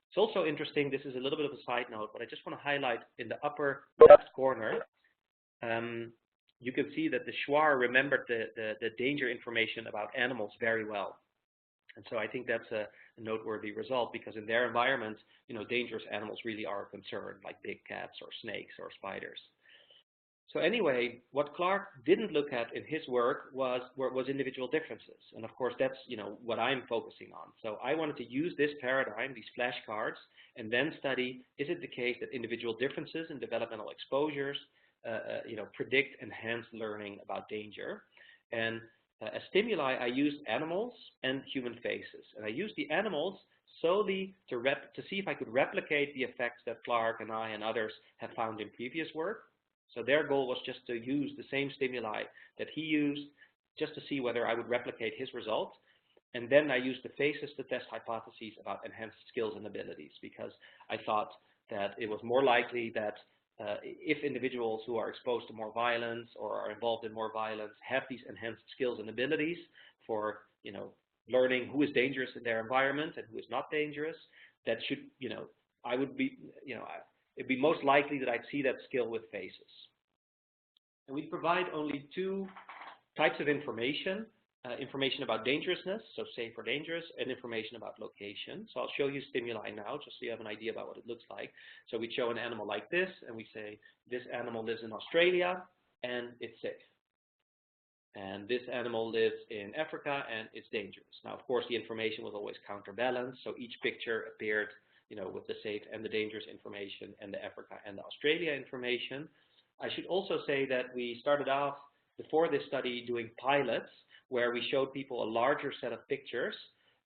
It's also interesting, this is a little bit of a side note, but I just want to highlight in the upper left corner, you can see that the Shuar remembered the danger information about animals very well. And so I think that's a noteworthy result, because in their environment, dangerous animals really are a concern, like big cats or snakes or spiders. So anyway, what Clark didn't look at in his work was individual differences. And of course, that's what I'm focusing on. So I wanted to use this paradigm, these flashcards, and then study, is it the case that individual differences in developmental exposures predict enhanced learning about danger? And as stimuli, I used animals and human faces. And I used the animals solely to see if I could replicate the effects that Clark and I and others have found in previous work. So their goal was just to use the same stimuli that he used, just to see whether I would replicate his results. And then I used the faces to test hypotheses about enhanced skills and abilities, because I thought that it was more likely that if individuals who are exposed to more violence or are involved in more violence have these enhanced skills and abilities for, learning who is dangerous in their environment and who is not dangerous, that should, I would be, it'd be most likely that I'd see that skill with faces. And we provide only two types of information. Information about dangerousness, so safe or dangerous, and information about location. So I'll show you stimuli now, just so you have an idea about what it looks like. So we show an animal like this, and we say, this animal lives in Australia, and it's safe. And this animal lives in Africa, and it's dangerous. Now, of course, the information was always counterbalanced, so each picture appeared, with the safe and the dangerous information, and the Africa and the Australia information. I should also say that we started off, before this study, doing pilots, where we showed people a larger set of pictures,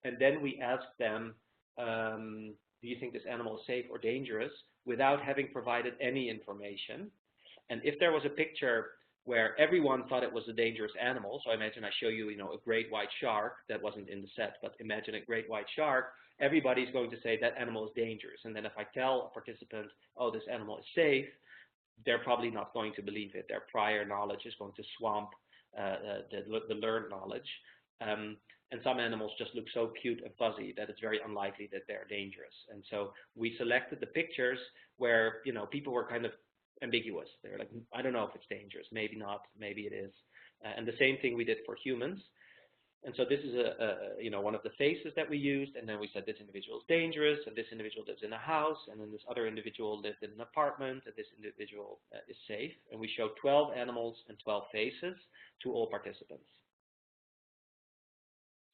and then we asked them, do you think this animal is safe or dangerous, without having provided any information. And if there was a picture where everyone thought it was a dangerous animal, so imagine I show you, a great white shark, that wasn't in the set, but imagine a great white shark, everybody's going to say that animal is dangerous. And then if I tell a participant, oh, this animal is safe, they're probably not going to believe it. Their prior knowledge is going to swamp the learned knowledge. And some animals just look so cute and fuzzy that it's very unlikely that they're dangerous. And so we selected the pictures where, people were kind of ambiguous. They're like, I don't know if it's dangerous, maybe not, maybe it is. And the same thing we did for humans. And so this is one of the faces that we used, and then we said this individual is dangerous, and this individual lives in a house, and then this other individual lived in an apartment, and this individual is safe. And we showed 12 animals and 12 faces to all participants.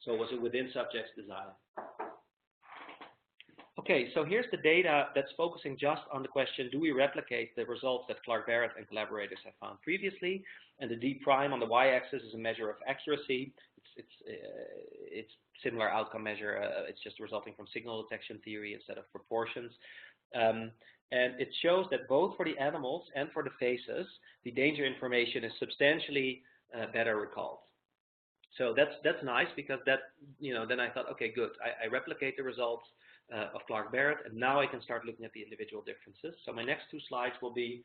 So was it within subject's design? Okay, so here's the data that's focusing just on the question, do we replicate the results that Clark Barrett and collaborators have found previously? And the D prime on the y-axis is a measure of accuracy. It's similar outcome measure. It's just resulting from signal detection theory instead of proportions. And it shows that both for the animals and for the faces, the danger information is substantially better recalled. So that's nice, because that, then I thought, okay, good. I replicate the results of Clark Barrett, and now I can start looking at the individual differences. So my next two slides will be,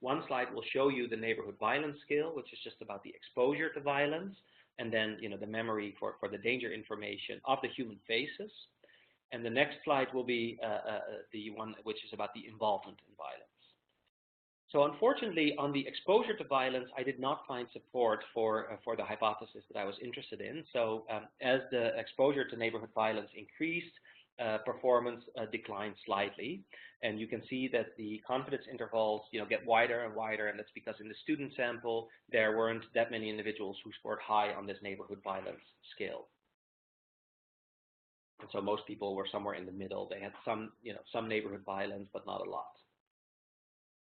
one slide will show you the neighborhood violence scale, which is just about the exposure to violence, and then the memory for the danger information of the human faces. And the next slide will be the one which is about the involvement in violence. So unfortunately, on the exposure to violence, I did not find support for the hypothesis that I was interested in. So as the exposure to neighborhood violence increased, performance declined slightly. And you can see that the confidence intervals get wider and wider, and that's because in the student sample, there weren't that many individuals who scored high on this neighborhood violence scale. And so most people were somewhere in the middle. They had some neighborhood violence, but not a lot.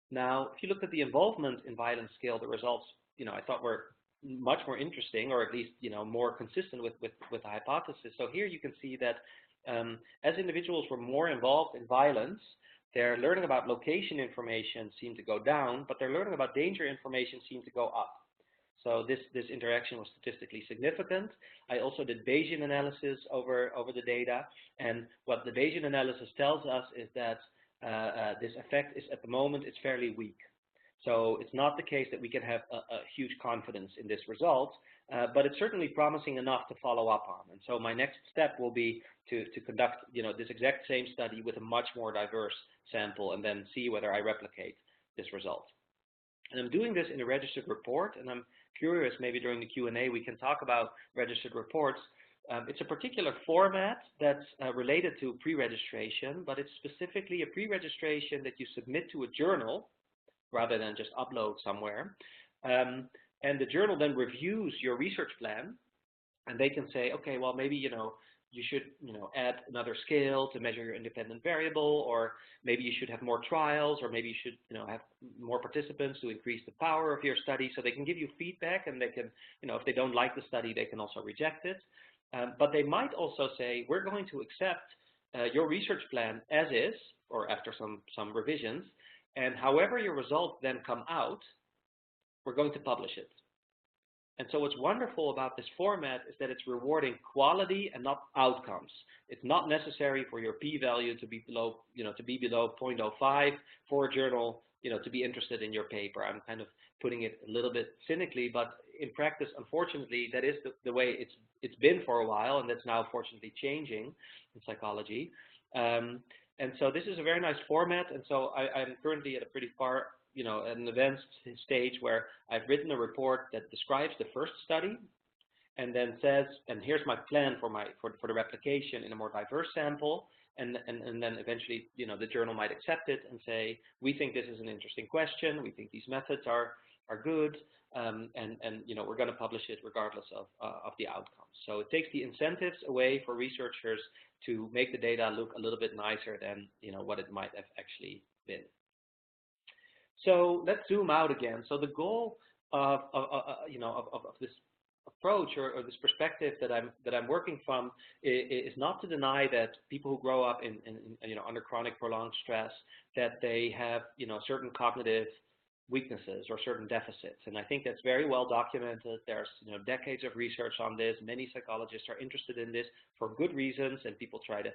Now, if you look at the involvement in violence scale, the results, I thought were much more interesting, or at least, more consistent with the hypothesis. So here you can see that as individuals were more involved in violence, their learning about location information seemed to go down, but their learning about danger information seemed to go up. So this interaction was statistically significant. I also did Bayesian analysis over the data, and what the Bayesian analysis tells us is that this effect is, at the moment, it's fairly weak. So it's not the case that we can have a huge confidence in this result, but it's certainly promising enough to follow up on. And so my next step will be to conduct this exact same study with a much more diverse sample, and then see whether I replicate this result. And I'm doing this in a registered report, and I'm curious, maybe during the Q&A we can talk about registered reports. It's a particular format that's related to pre-registration, but it's specifically a pre-registration that you submit to a journal rather than just upload somewhere. And the journal then reviews your research plan, and they can say, okay, well, maybe, you should, add another scale to measure your independent variable, or maybe you should have more trials, or maybe you should, have more participants to increase the power of your study. So they can give you feedback, and they can, if they don't like the study, they can also reject it. But they might also say, we're going to accept your research plan as is, or after some revisions, and however your results then come out, we're going to publish it. And so what's wonderful about this format is that it's rewarding quality and not outcomes. It's not necessary for your p-value to be below, below 0.05 for a journal, to be interested in your paper. I'm kind of putting it a little bit cynically, but in practice, unfortunately, that is the way it's been for a while, and that's now fortunately changing in psychology. And so this is a very nice format, and so I'm currently at a pretty far, an advanced stage where I've written a report that describes the first study, and then says, and here's my plan for the replication in a more diverse sample, and then eventually, the journal might accept it and say, we think this is an interesting question, we think these methods are good, and we're going to publish it regardless of the outcomes. So it takes the incentives away for researchers to make the data look a little bit nicer than what it might have actually been. So let's zoom out again. So the goal of this approach or this perspective that I'm working from is not to deny that people who grow up in under chronic prolonged stress, that they have certain cognitive weaknesses or certain deficits, and I think that's very well documented. There's decades of research on this. Many psychologists are interested in this for good reasons, and people try to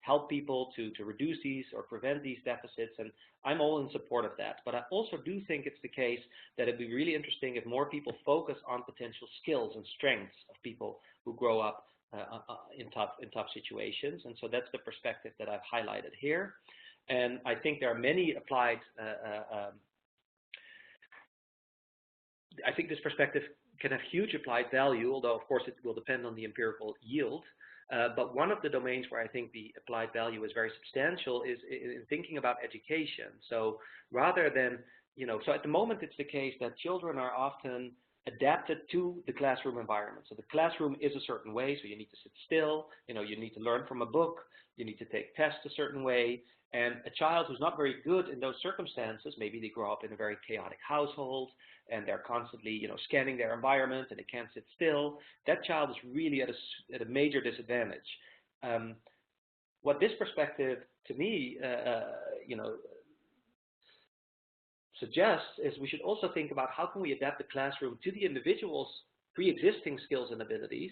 help people to reduce these or prevent these deficits, and I'm all in support of that. But I also do think it's the case that it'd be really interesting if more people focus on potential skills and strengths of people who grow up in tough situations, and so that's the perspective that I've highlighted here. And I think there are many applied I think this perspective can have huge applied value, although of course it will depend on the empirical yield. But one of the domains where I think the applied value is very substantial is in thinking about education. So rather than, so at the moment it's the case that children are often adapted to the classroom environment. So the classroom is a certain way, so you need to sit still, you need to learn from a book, you need to take tests a certain way. And a child who's not very good in those circumstances, maybe they grow up in a very chaotic household and they're constantly, scanning their environment and they can't sit still, that child is really at a major disadvantage. what this perspective, to me, suggests is we should also think about how can we adapt the classroom to the individual's pre-existing skills and abilities,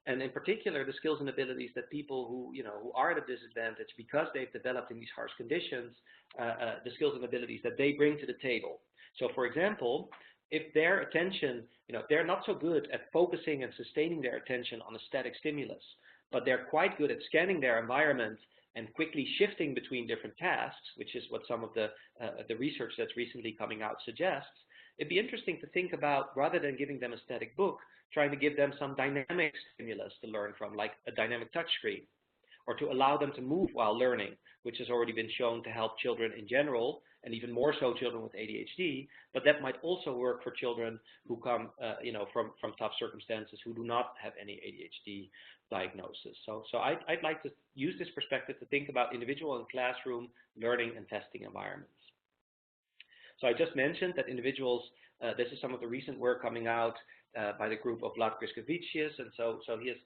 and in particular the skills and abilities that people who are at a disadvantage because they've developed in these harsh conditions, the skills and abilities that they bring to the table. So, for example, if their attention, they're not so good at focusing and sustaining their attention on a static stimulus, but they're quite good at scanning their environment and quickly shifting between different tasks, which is what some of the research that's recently coming out suggests, it'd be interesting to think about, rather than giving them a static book, trying to give them some dynamic stimulus to learn from, like a dynamic touch screen, or to allow them to move while learning, which has already been shown to help children in general, and even more so children with ADHD, but that might also work for children who come from tough circumstances, who do not have any ADHD diagnosis. So I'd like to use this perspective to think about individual and classroom learning and testing environments. So I just mentioned that individuals, this is some of the recent work coming out by the group of Vlad Griskevicius, and so he has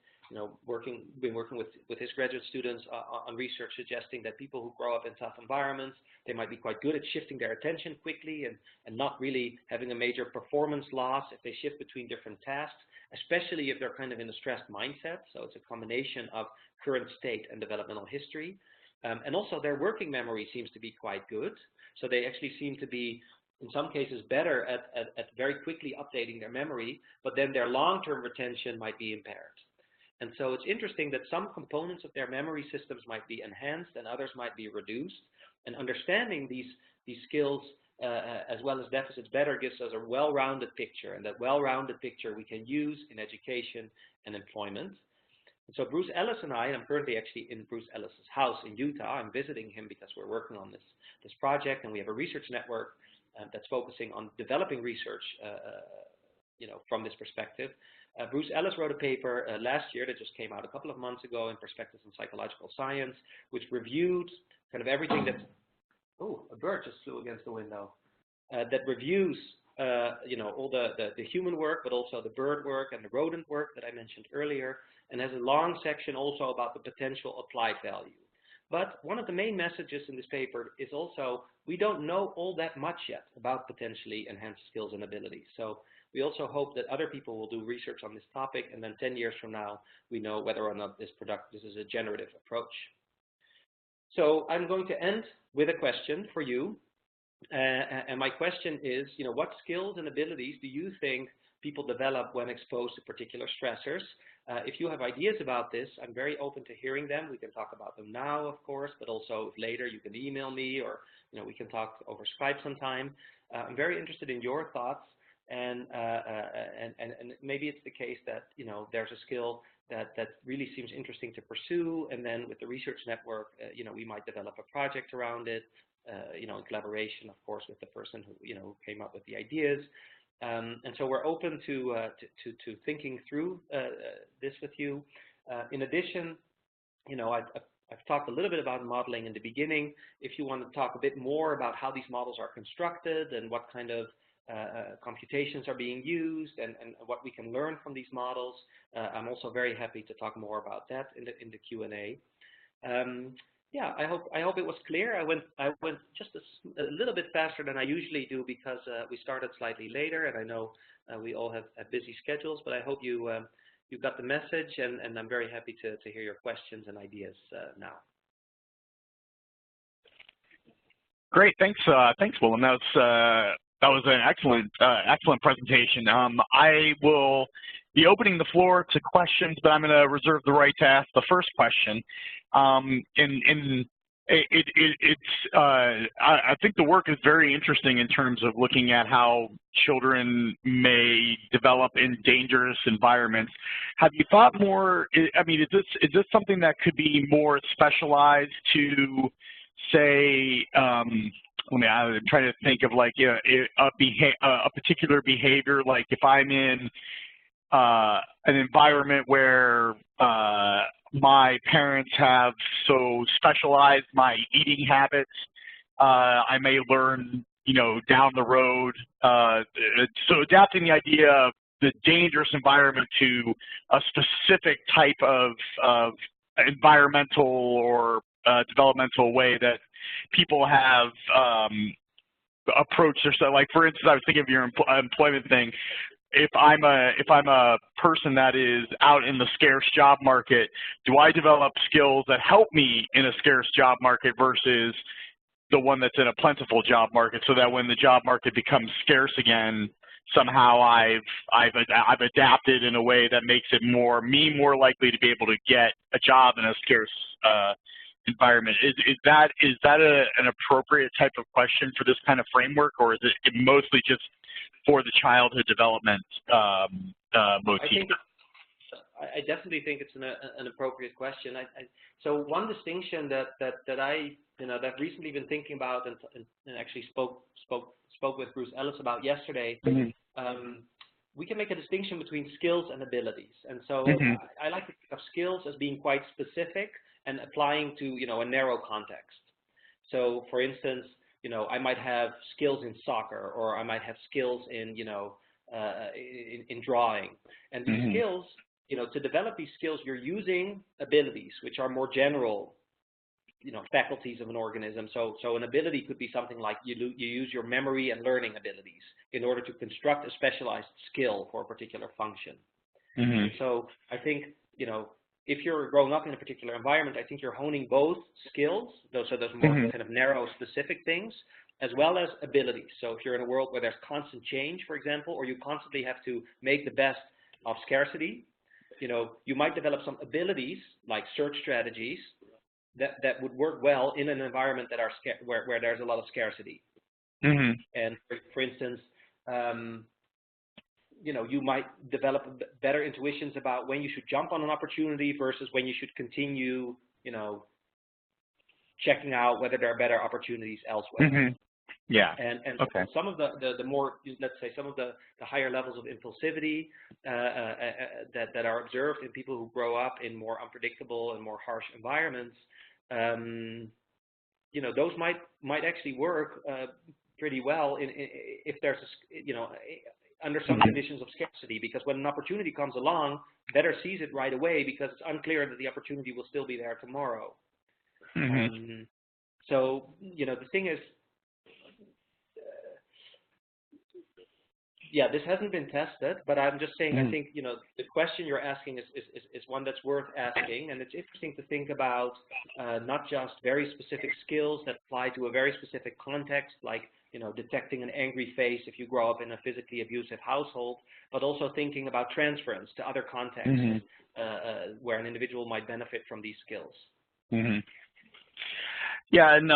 been working with his graduate students on research suggesting that people who grow up in tough environments, they might be quite good at shifting their attention quickly and not really having a major performance loss if they shift between different tasks, especially if they're kind of in a stressed mindset. So it's a combination of current state and developmental history. And also their working memory seems to be quite good. So they actually seem to be, in some cases, better at very quickly updating their memory, but then their long-term retention might be impaired. And so it's interesting that some components of their memory systems might be enhanced and others might be reduced. And understanding these skills as well as deficits better gives us a well-rounded picture. And that well-rounded picture we can use in education and employment. And so Bruce Ellis and I, and I'm currently actually in Bruce Ellis's house in Utah. I'm visiting him because we're working on this project, and we have a research network that's focusing on developing research from this perspective. Bruce Ellis wrote a paper last year that just came out a couple of months ago in Perspectives in Psychological Science, which reviewed kind of everything that, oh, a bird just flew against the window, that reviews all the human work, but also the bird work and the rodent work that I mentioned earlier, and has a long section also about the potential applied value. But one of the main messages in this paper is also we don't know all that much yet about potentially enhanced skills and abilities. So we also hope that other people will do research on this topic, and then 10 years from now, we know whether or not this is a generative approach. So I'm going to end with a question for you. And my question is, what skills and abilities do you think people develop when exposed to particular stressors? If you have ideas about this, I'm very open to hearing them. We can talk about them now, of course, but also if later you can email me, or we can talk over Skype sometime. I'm very interested in your thoughts, and maybe it's the case that there's a skill that really seems interesting to pursue, and then with the research network, we might develop a project around it, in collaboration, of course, with the person who came up with the ideas. And so we're open to thinking through this with you. In addition, I've talked a little bit about modeling in the beginning. If you want to talk a bit more about how these models are constructed and what kind of computations are being used and what we can learn from these models, I'm also very happy to talk more about that in the Q&A. Yeah, I hope it was clear. I went just a little bit faster than I usually do because we started slightly later, and I know we all have busy schedules. But I hope you got the message, and I'm very happy to hear your questions and ideas now. Great, thanks, Willem. That was an excellent presentation. I will be opening the floor to questions, but I'm going to reserve the right to ask the first question. I think the work is very interesting in terms of looking at how children may develop in dangerous environments. Have you thought more? I mean, is this something that could be more specialized to, say, I'm trying to think of like a particular behavior, like if I'm in an environment where my parents have so specialized my eating habits, I may learn, down the road. So adapting the idea of the dangerous environment to a specific type of environmental or developmental way that people have approached their, like for instance, I was thinking of your employment thing. If I'm a person that is out in the scarce job market, do I develop skills that help me in a scarce job market versus the one that's in a plentiful job market, so that when the job market becomes scarce again, somehow I've adapted in a way that makes it more likely to be able to get a job in a scarce environment. Is that an appropriate type of question for this kind of framework, or is it mostly just for the childhood development motif? I definitely think it's an appropriate question. So one distinction that I've recently been thinking about and actually spoke with Bruce Ellis about yesterday. We can make a distinction between skills and abilities, and so I like to think of skills as being quite specific and applying to a narrow context. So, for instance, I might have skills in soccer, or I might have skills in in drawing, and these skills, to develop these skills, you're using abilities which are more general, faculties of an organism. So an ability could be something like you use your memory and learning abilities in order to construct a specialized skill for a particular function. So I think, if you're growing up in a particular environment, I think you're honing both skills, those more kind of narrow, specific things, as well as abilities. So if you're in a world where there's constant change, for example, or you constantly have to make the best of scarcity, you might develop some abilities like search strategies that would work well in an environment that are where there's a lot of scarcity. And for instance, you might develop better intuitions about when you should jump on an opportunity versus when you should continue, checking out whether there are better opportunities elsewhere. Yeah. And some of the more, let's say, some of the higher levels of impulsivity that are observed in people who grow up in more unpredictable and more harsh environments, those might actually work pretty well if there's under some conditions of scarcity, because when an opportunity comes along, better seize it right away because it's unclear that the opportunity will still be there tomorrow. So the thing is, this hasn't been tested, but I'm just saying, I think, the question you're asking is one that's worth asking, and it's interesting to think about not just very specific skills that apply to a very specific context, like, detecting an angry face if you grow up in a physically abusive household, but also thinking about transference to other contexts where an individual might benefit from these skills. Yeah, and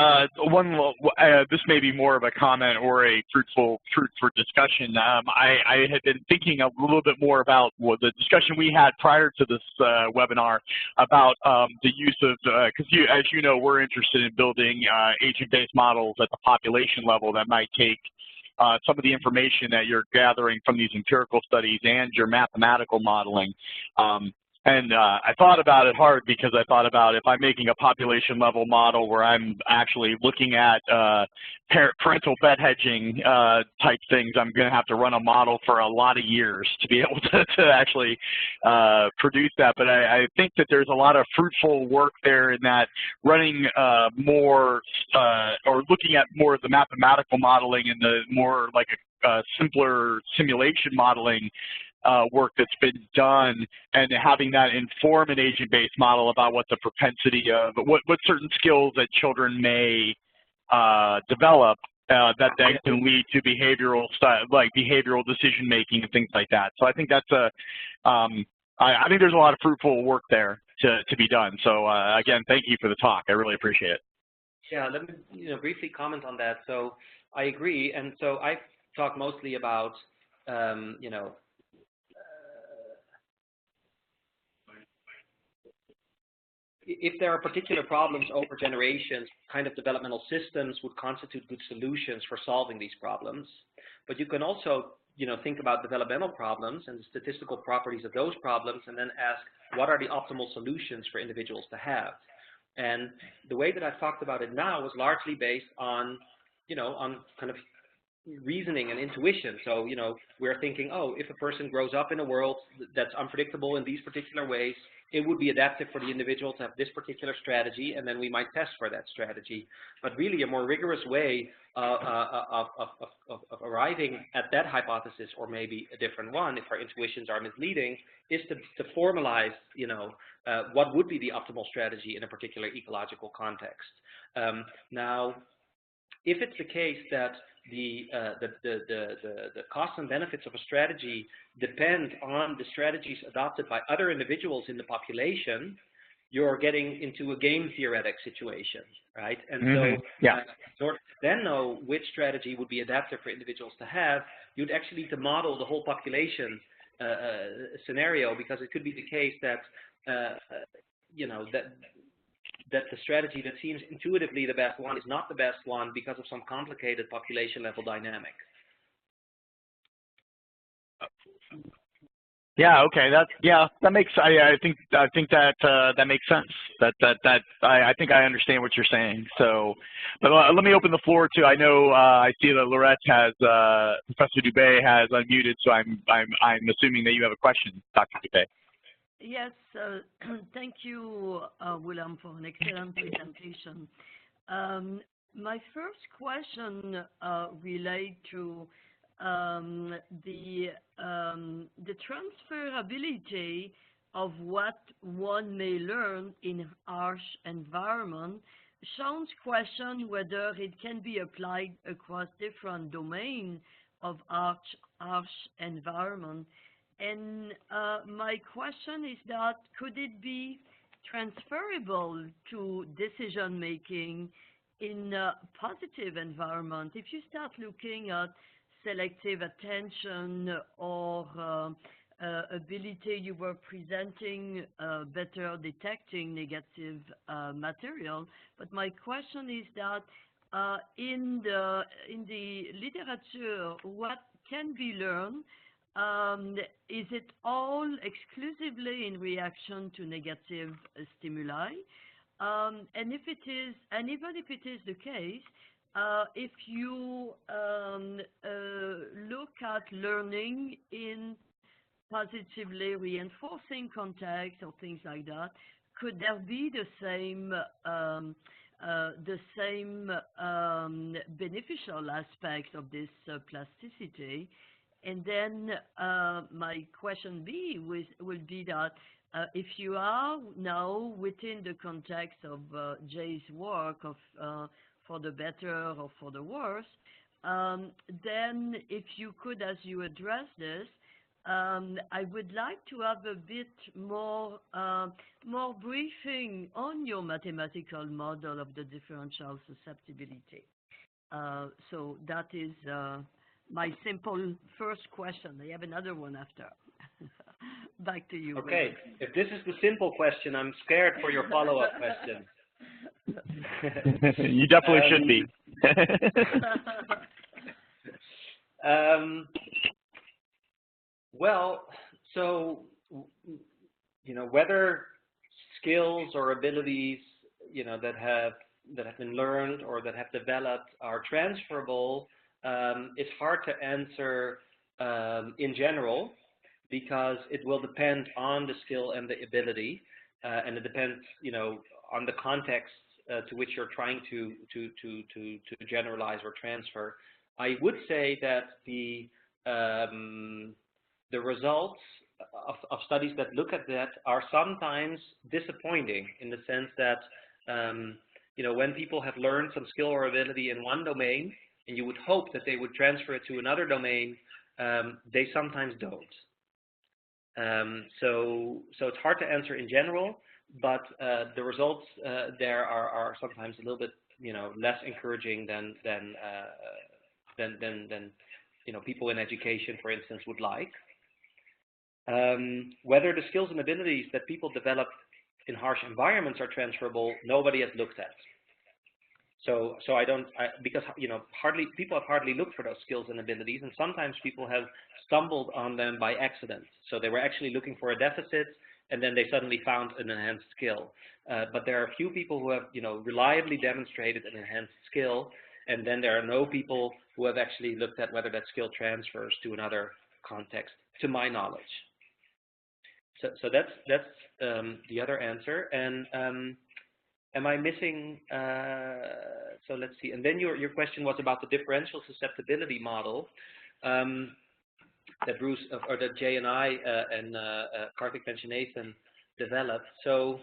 this may be more of a comment or a fruitful discussion. I had been thinking a little bit more about the discussion we had prior to this webinar about the use of, because as you know, we're interested in building agent-based models at the population level that might take some of the information that you're gathering from these empirical studies and your mathematical modeling. And I thought about it hard because I thought about if I'm making a population level model where I'm actually looking at parental bed hedging type things, I'm going to have to run a model for a lot of years to be able to actually produce that. But I think that there's a lot of fruitful work there in that running more or looking at more of the mathematical modeling and the more like a simpler simulation modeling work that's been done, and having that inform an agent-based model about what the propensity of, what certain skills that children may develop that then can lead to behavioral decision-making and things like that. So I think that's I think there's a lot of fruitful work there to be done. So again, thank you for the talk. I really appreciate it. Yeah, let me briefly comment on that. So I agree, and so I've talked mostly about if there are particular problems over generations, kind of developmental systems would constitute good solutions for solving these problems. But you can also, think about developmental problems and the statistical properties of those problems, and then ask, what are the optimal solutions for individuals to have? And the way that I've talked about it now was largely based on, on kind of reasoning and intuition. So, you know, we're thinking, oh, if a person grows up in a world that's unpredictable in these particular ways, it would be adaptive for the individual to have this particular strategy, and then we might test for that strategy. But really, a more rigorous way of arriving at that hypothesis, or maybe a different one, if our intuitions are misleading, is to formalize, you know, what would be the optimal strategy in a particular ecological context. Now, if it's the case that the costs and benefits of a strategy depend on the strategies adopted by other individuals in the population, you're getting into a game theoretic situation, right? And so, in order to then know which strategy would be adaptive for individuals to have, you'd actually need to model the whole population scenario, because it could be the case that, you know, that the strategy that seems intuitively the best one is not the best one because of some complicated population level dynamic. Yeah. Okay. That makes. I think that makes sense. I think I understand what you're saying. So, but let me open the floor to. I know I see that Lorette has Professor Dubé has unmuted, so I'm assuming that you have a question, Dr. Dubé. Yes, thank you, Willem, for an excellent presentation. My first question relates to the transferability of what one may learn in harsh environment. Sean's question whether it can be applied across different domains of harsh environment. And my question is that could it be transferable to decision making in a positive environment? If you start looking at selective attention or ability, you were presenting better detecting negative material. But my question is that in the literature, what can be learned? Is it all exclusively in reaction to negative stimuli? And if it is, and even if it is the case, if you look at learning in positively reinforcing context or things like that, could there be the same beneficial aspect of this plasticity? And then my question B will be that if you are now within the context of Jay's work of for the better or for the worse, then if you could, as you address this, I would like to have a bit more briefing on your mathematical model of the differential susceptibility. So that is my simple first question. I have another one after. Back to you. Okay, if this is the simple question, I'm scared for your follow-up question. You definitely should be. Well, so, you know, whether skills or abilities, you know, that have been learned or that have developed are transferable, it's hard to answer in general, because it will depend on the skill and the ability, and it depends, you know, on the context to which you're trying to generalize or transfer. I would say that the results of studies that look at that are sometimes disappointing, in the sense that you know, when people have learned some skill or ability in one domain, and you would hope that they would transfer it to another domain, they sometimes don't. So it's hard to answer in general, but the results there are sometimes a little bit, you know, less encouraging than you know, people in education, for instance, would like. Whether the skills and abilities that people develop in harsh environments are transferable, nobody has looked at. So because, you know, people have hardly looked for those skills and abilities, and sometimes people have stumbled on them by accident. So they were actually looking for a deficit, and then they suddenly found an enhanced skill. But there are a few people who have, you know, reliably demonstrated an enhanced skill, And then there are no people who have actually looked at whether that skill transfers to another context, to my knowledge. So that's the other answer. And am I missing? So let's see. And then your question was about the differential susceptibility model that Bruce or that Jay and I and Karthik Vanchanathan developed. So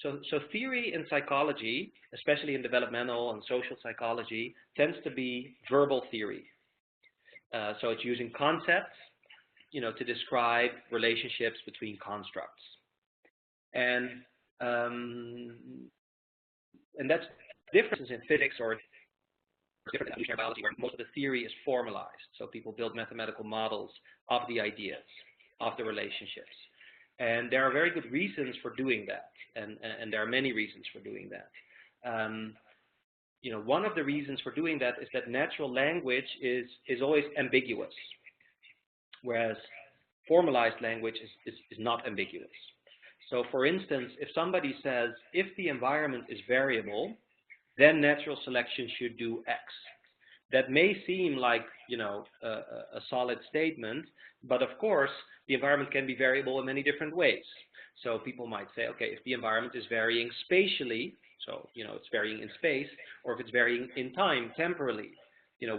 So theory in psychology, especially in developmental and social psychology, tends to be verbal theory. So it's using concepts, to describe relationships between constructs, and that's differences in physics or different evolutionary biology, where most of the theory is formalized. So people build mathematical models of the ideas, of the relationships. And there are very good reasons for doing that, and there are many reasons for doing that. One of the reasons for doing that is that natural language is always ambiguous, whereas formalized language is not ambiguous. So for instance, if somebody says, if the environment is variable, then natural selection should do X. That may seem like, a solid statement, but of course, the environment can be variable in many different ways. So people might say, okay, if the environment is varying spatially, so, it's varying in space, or if it's varying in time, temporally,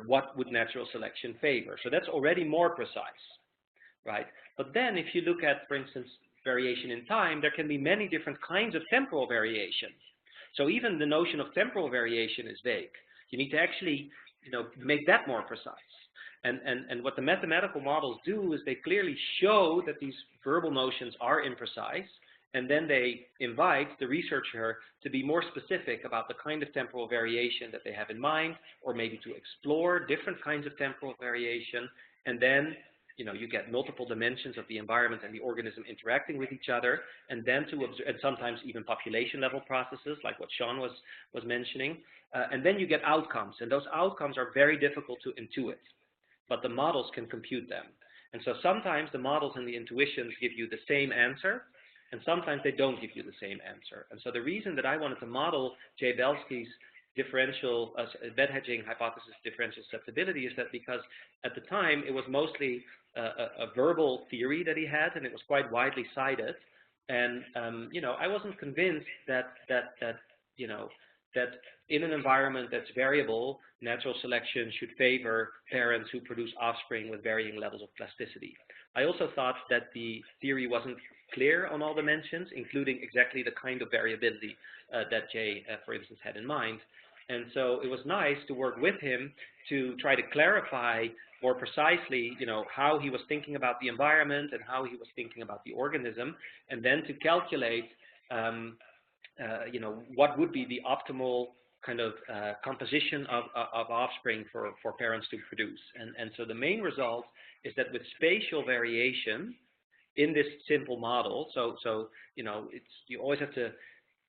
what would natural selection favor? So that's already more precise, right? But then if you look at, for instance, variation in time, there can be many different kinds of temporal variation. So even the notion of temporal variation is vague. You need to actually, make that more precise. And what the mathematical models do is they clearly show that these verbal notions are imprecise, and then they invite the researcher to be more specific about the kind of temporal variation that they have in mind, or maybe to explore different kinds of temporal variation, and then you get multiple dimensions of the environment and the organism interacting with each other, and then to observe, and sometimes even population level processes, like what Sean was mentioning, and then you get outcomes, and those outcomes are very difficult to intuit, but the models can compute them. And so sometimes the models and the intuitions give you the same answer, and sometimes they don't give you the same answer. And so the reason that I wanted to model Jay Belsky's differential bed hedging hypothesis differential susceptibility is that because at the time it was mostly a verbal theory that he had, and it was quite widely cited, and I wasn't convinced that in an environment that's variable, natural selection should favor parents who produce offspring with varying levels of plasticity. I also thought that the theory wasn't clear on all dimensions, including exactly the kind of variability that Jay, for instance, had in mind. And so it was nice to work with him to try to clarify more precisely, how he was thinking about the environment and how he was thinking about the organism, and then to calculate, what would be the optimal kind of composition of offspring for parents to produce. And so the main result is that with spatial variation in this simple model, so you always have to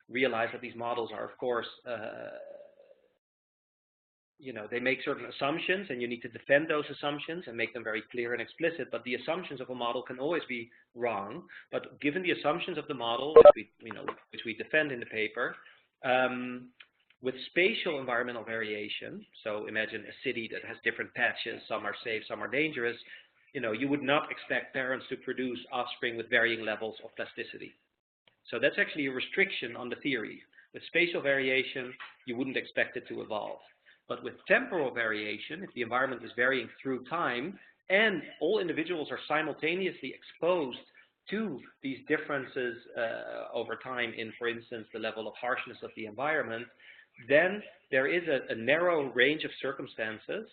realize that these models are, of course, they make certain assumptions, and you need to defend those assumptions and make them very clear and explicit. But the assumptions of a model can always be wrong. But given the assumptions of the model, which we defend in the paper, with spatial environmental variation, so imagine a city that has different patches, some are safe, some are dangerous, you would not expect parents to produce offspring with varying levels of plasticity. So that's actually a restriction on the theory. With spatial variation, you wouldn't expect it to evolve. But with temporal variation, if the environment is varying through time, and all individuals are simultaneously exposed to these differences over time in, for instance, the level of harshness of the environment, then there is a narrow range of circumstances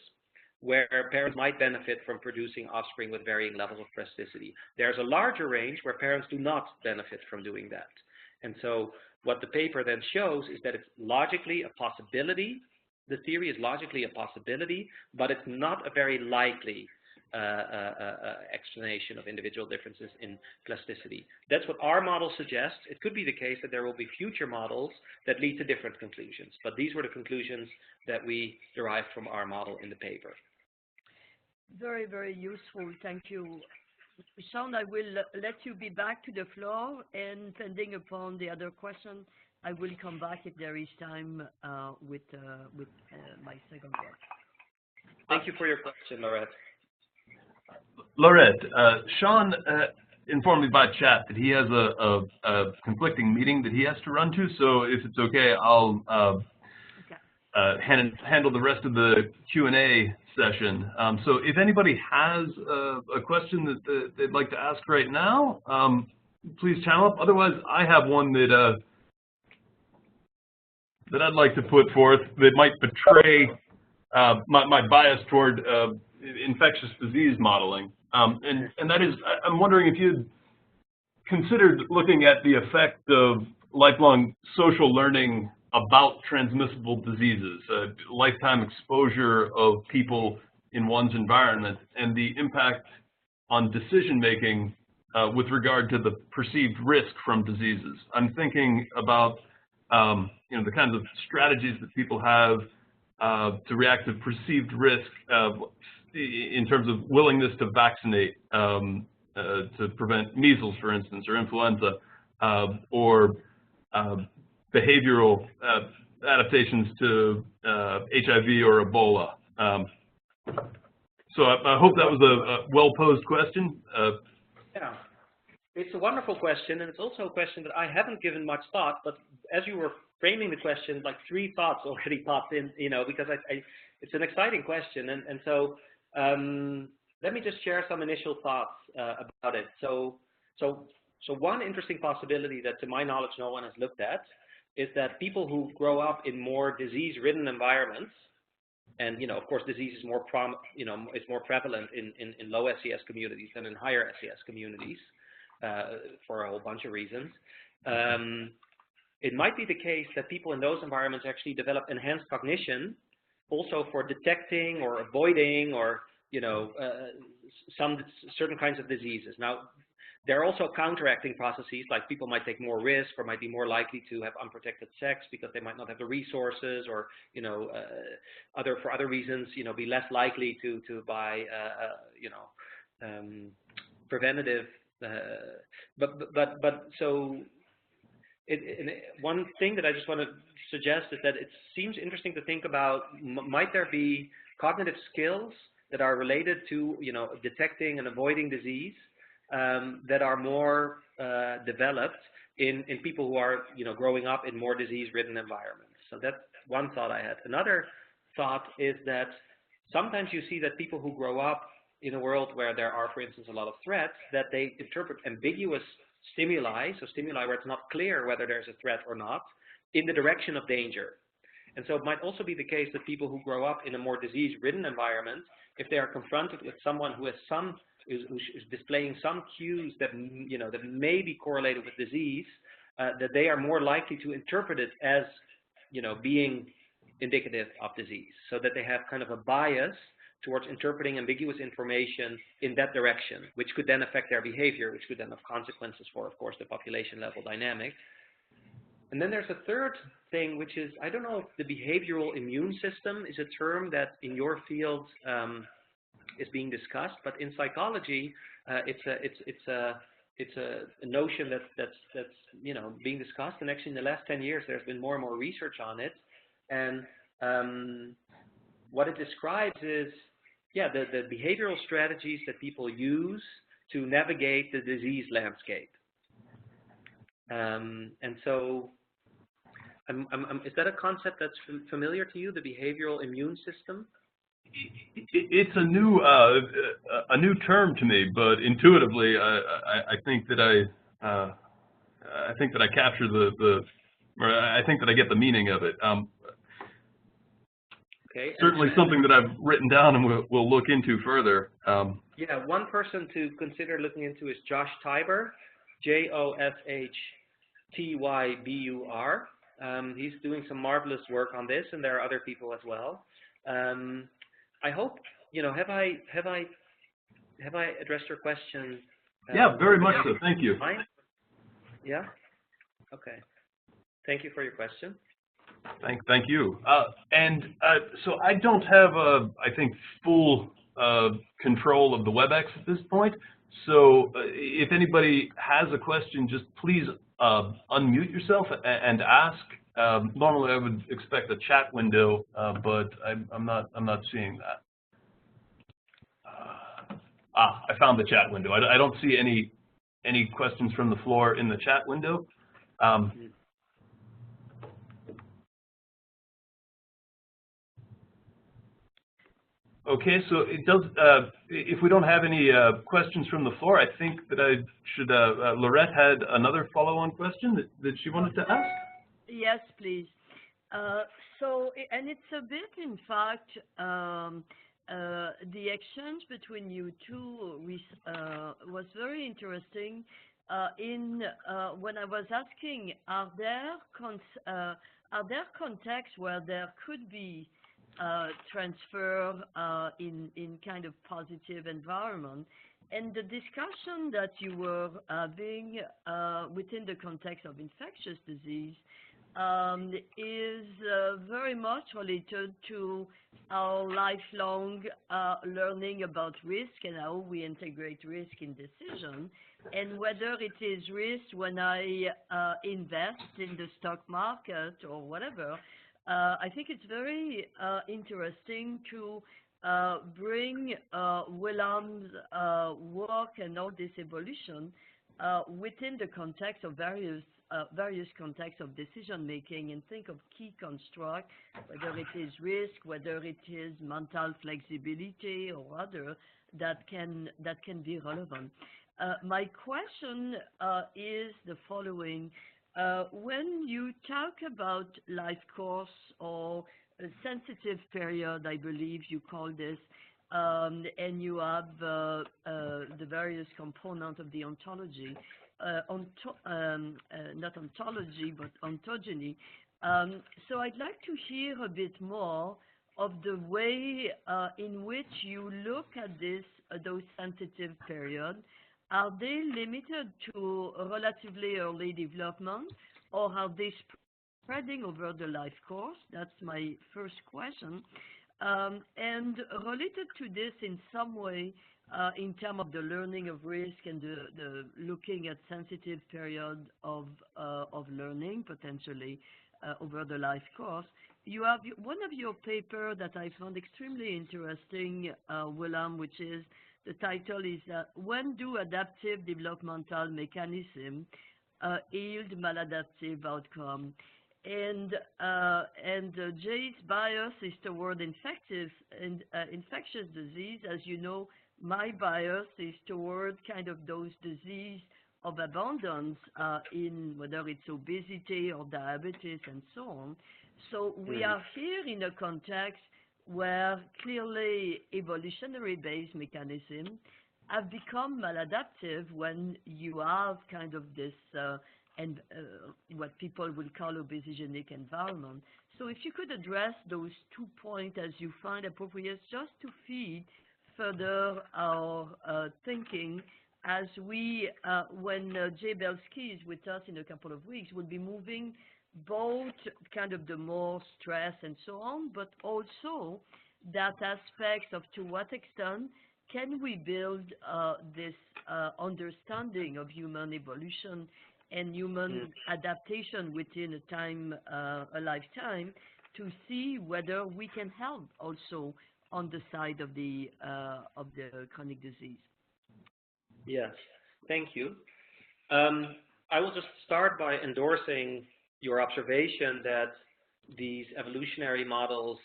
where parents might benefit from producing offspring with varying levels of plasticity. There's a larger range where parents do not benefit from doing that. And so what the paper then shows is that it's logically a possibility. The theory is logically a possibility, but it's not a very likely explanation of individual differences in plasticity. That's what our model suggests. It could be the case that there will be future models that lead to different conclusions, but these were the conclusions that we derived from our model in the paper. Very, very useful. Thank you. Sean, I will let you be back to the floor, and pending upon the other question, I will come back if there is time with my second part. Thank you for your question, Laurette. Laurette, Sean informed me by chat that he has a conflicting meeting that he has to run to, so if it's okay, I'll handle the rest of the Q&A session. So if anybody has a question that they'd like to ask right now, please channel up. Otherwise, I have one that I'd like to put forth that might betray my bias toward infectious disease modeling. And that is, I'm wondering if you'd considered looking at the effect of lifelong social learning about transmissible diseases, lifetime exposure of people in one's environment, and the impact on decision-making with regard to the perceived risk from diseases. I'm thinking about the kinds of strategies that people have to react to perceived risk in terms of willingness to vaccinate to prevent measles, for instance, or influenza, or behavioral adaptations to HIV or Ebola. So I hope that was a well-posed question. Yeah, it's a wonderful question, and it's also a question that I haven't given much thought, but as you were framing the question, like 3 thoughts already popped in, because it's an exciting question, and so let me just share some initial thoughts about it. So one interesting possibility that, to my knowledge, no one has looked at is that people who grow up in more disease-ridden environments, and of course, disease is more it's more prevalent in low SES communities than in higher SES communities for a whole bunch of reasons. It might be the case that people in those environments actually develop enhanced cognition, also for detecting or avoiding or some certain kinds of diseases. Now, there are also counteracting processes, like people might take more risk or might be more likely to have unprotected sex because they might not have the resources, or for other reasons, be less likely to buy preventative. One thing that I just want to suggest is that it seems interesting to think about: might there be cognitive skills that are related to detecting and avoiding disease that are more developed in people who are growing up in more disease-ridden environments? So that's one thought I had. Another thought is that sometimes you see that people who grow up in a world where there are, for instance, a lot of threats, that they interpret ambiguous stimuli, so stimuli where it's not clear whether there's a threat or not, in the direction of danger. And so it might also be the case that people who grow up in a more disease-ridden environment, if they are confronted with someone who has is displaying some cues that that may be correlated with disease, that they are more likely to interpret it as being indicative of disease, so that they have kind of a bias towards interpreting ambiguous information in that direction, which could then affect their behavior, which could then have consequences for, of course, the population level dynamic. And then there's a third thing, which is, I don't know if the behavioral immune system is a term that in your field is being discussed, but in psychology, it's a notion that's being discussed, and actually in the last 10 years there's been more and more research on it, and what it describes is the behavioral strategies that people use to navigate the disease landscape. And so is that a concept that's familiar to you, the behavioral immune system? It's a new term to me, but intuitively, I think that I capture I think that I get the meaning of it. Okay. Certainly something that I've written down and we'll look into further. Yeah, one person to consider looking into is Josh Tybur, Joshtyybur. He's doing some marvelous work on this, and there are other people as well. I hope, have I addressed your question? Yeah, very much so. Thank you. Yeah. Okay. Thank you for your question. Thank you. So I don't have I think full control of the WebEx at this point. So if anybody has a question, just please unmute yourself and ask. Normally, I would expect a chat window, but I'm not seeing that. I found the chat window. I don't see any questions from the floor in the chat window. Okay, so it does. If we don't have any questions from the floor, I think that I should. Lorette had another follow-on question that she wanted to ask. Yes, please. And it's a bit, in fact, the exchange between you two was very interesting. When I was asking, are there contexts where there could be transfer in kind of positive environment, and the discussion that you were having within the context of infectious disease is very much related to our lifelong learning about risk and how we integrate risk in decision, and whether it is risk when I invest in the stock market or whatever. I think it's very interesting to bring Willem's work and all this evolution within the context of various contexts of decision making, and think of key construct, whether it is risk, whether it is mental flexibility or other that can be relevant. My question is the following. When you talk about life course or a sensitive period, I believe you call this, and you have the various components of the ontology, not ontology, but ontogeny. So I'd like to hear a bit more of the way in which you look at those sensitive periods. Are they limited to relatively early development, or are they spreading over the life course? That's my first question. And related to this in some way, in terms of the learning of risk and the looking at sensitive period of learning potentially over the life course, you have one of your paper that I found extremely interesting, Willem, which is, the title is When Do Adaptive Developmental Mechanisms Yield Maladaptive Outcome? And Jay's bias is toward infectious disease. As you know, my bias is toward kind of those disease of abundance in whether it's obesity or diabetes and so on. So we are here in a context where clearly evolutionary-based mechanisms have become maladaptive when you have kind of this what people will call obesogenic environment. So if you could address those 2 points as you find appropriate, just to feed further our thinking as we, when Jay Belsky is with us in a couple of weeks, we'll be moving both kind of the more stress and so on, but also that aspect of to what extent can we build this understanding of human evolution and human adaptation within a lifetime, to see whether we can help also on the side of the chronic disease. Yes, thank you. I will just start by endorsing your observation that these evolutionary models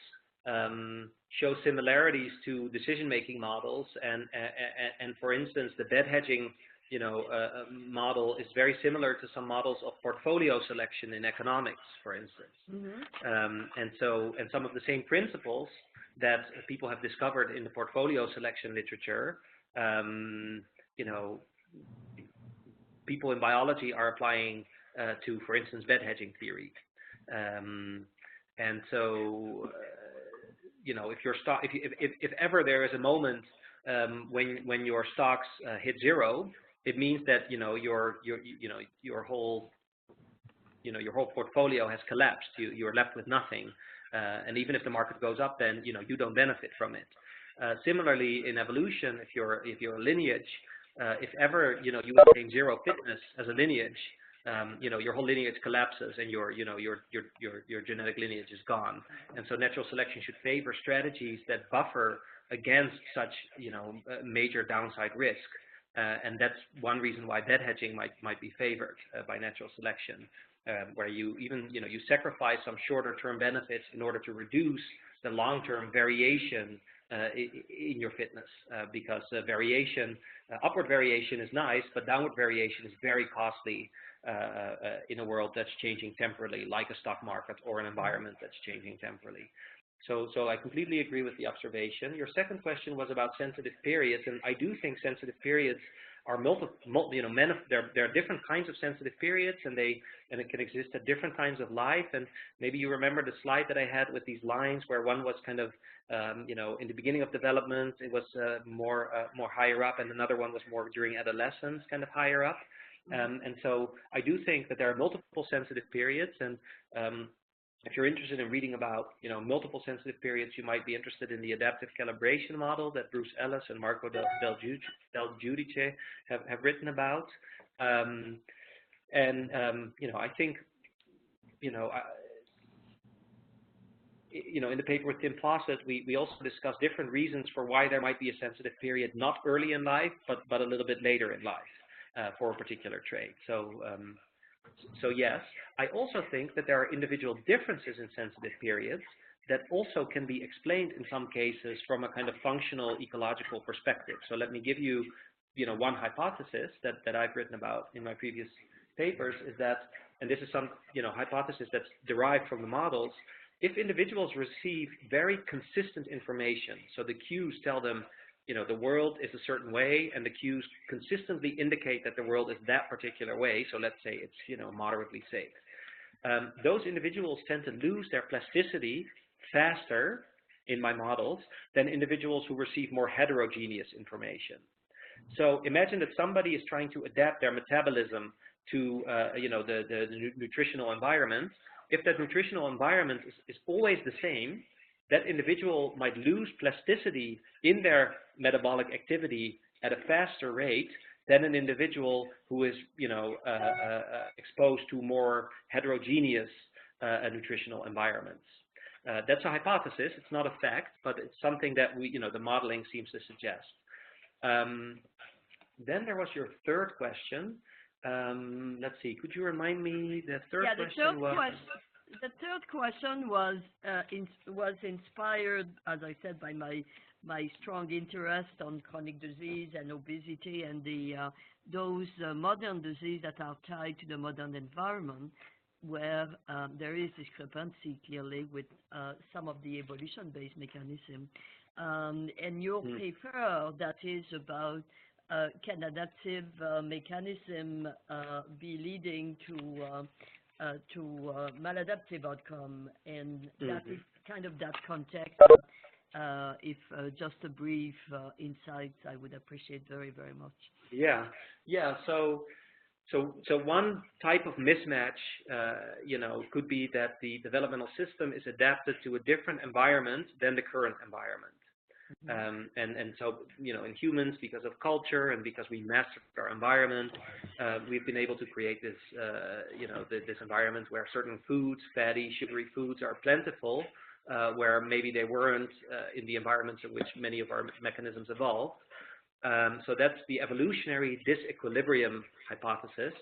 show similarities to decision-making models, and for instance, the bed hedging, model is very similar to some models of portfolio selection in economics, for instance. And some of the same principles that people have discovered in the portfolio selection literature, people in biology are applying to, for instance, bed hedging theory. And so, if ever there is a moment when your stocks hit zero, it means that your whole portfolio has collapsed. You're left with nothing, and even if the market goes up, then you don't benefit from it. Similarly, in evolution, if you're a lineage, if ever you attain zero fitness as a lineage, your whole lineage collapses and your genetic lineage is gone. And so natural selection should favor strategies that buffer against such, major downside risk. And that's one reason why bed hedging might be favored by natural selection, where you sacrifice some shorter-term benefits in order to reduce the long-term variation in your fitness, because upward variation is nice, but downward variation is very costly in a world that's changing temporally, like a stock market or an environment that's changing temporally. So I completely agree with the observation. Your second question was about sensitive periods, and I do think sensitive periods are there are different kinds of sensitive periods, and it can exist at different times of life. And maybe you remember the slide that I had with these lines, where one was kind of, in the beginning of development, it was more higher up, and another one was more during adolescence, kind of higher up. And so I do think that there are multiple sensitive periods, and if you're interested in reading about, multiple sensitive periods, you might be interested in the adaptive calibration model that Bruce Ellis and Marco Del Giudice have written about. I think, in the paper with Tim Fawcett, we also discussed different reasons for why there might be a sensitive period, not early in life, but a little bit later in life for a particular trait. So yes, I also think that there are individual differences in sensitive periods that also can be explained in some cases from a kind of functional ecological perspective. So let me give you, one hypothesis that I've written about in my previous papers is that, and this is some, hypothesis that's derived from the models, if individuals receive very consistent information, so the cues tell them, the world is a certain way, and the cues consistently indicate that the world is that particular way. So let's say it's, moderately safe. Those individuals tend to lose their plasticity faster in my models than individuals who receive more heterogeneous information. So imagine that somebody is trying to adapt their metabolism to, the nutritional environment. If that nutritional environment is always the same, that individual might lose plasticity in their metabolic activity at a faster rate than an individual who is, exposed to more heterogeneous nutritional environments. That's a hypothesis. It's not a fact, but it's something that the modeling seems to suggest. Then there was your third question. Let's see. Could you remind me the third question? The third question was inspired, as I said, by my strong interest on chronic disease and obesity and those modern diseases that are tied to the modern environment, where there is discrepancy clearly with some of the evolution-based mechanism. And your paper that is about can adaptive mechanism be leading to maladaptive outcome, and that is kind of that context. If just a brief insight, I would appreciate very, very much. Yeah. So one type of mismatch, could be that the developmental system is adapted to a different environment than the current environment. And so, in humans, because of culture and because we mastered our environment, we've been able to create this, this environment where certain foods, fatty, sugary foods, are plentiful, where maybe they weren't in the environments in which many of our mechanisms evolved. So that's the evolutionary disequilibrium hypothesis.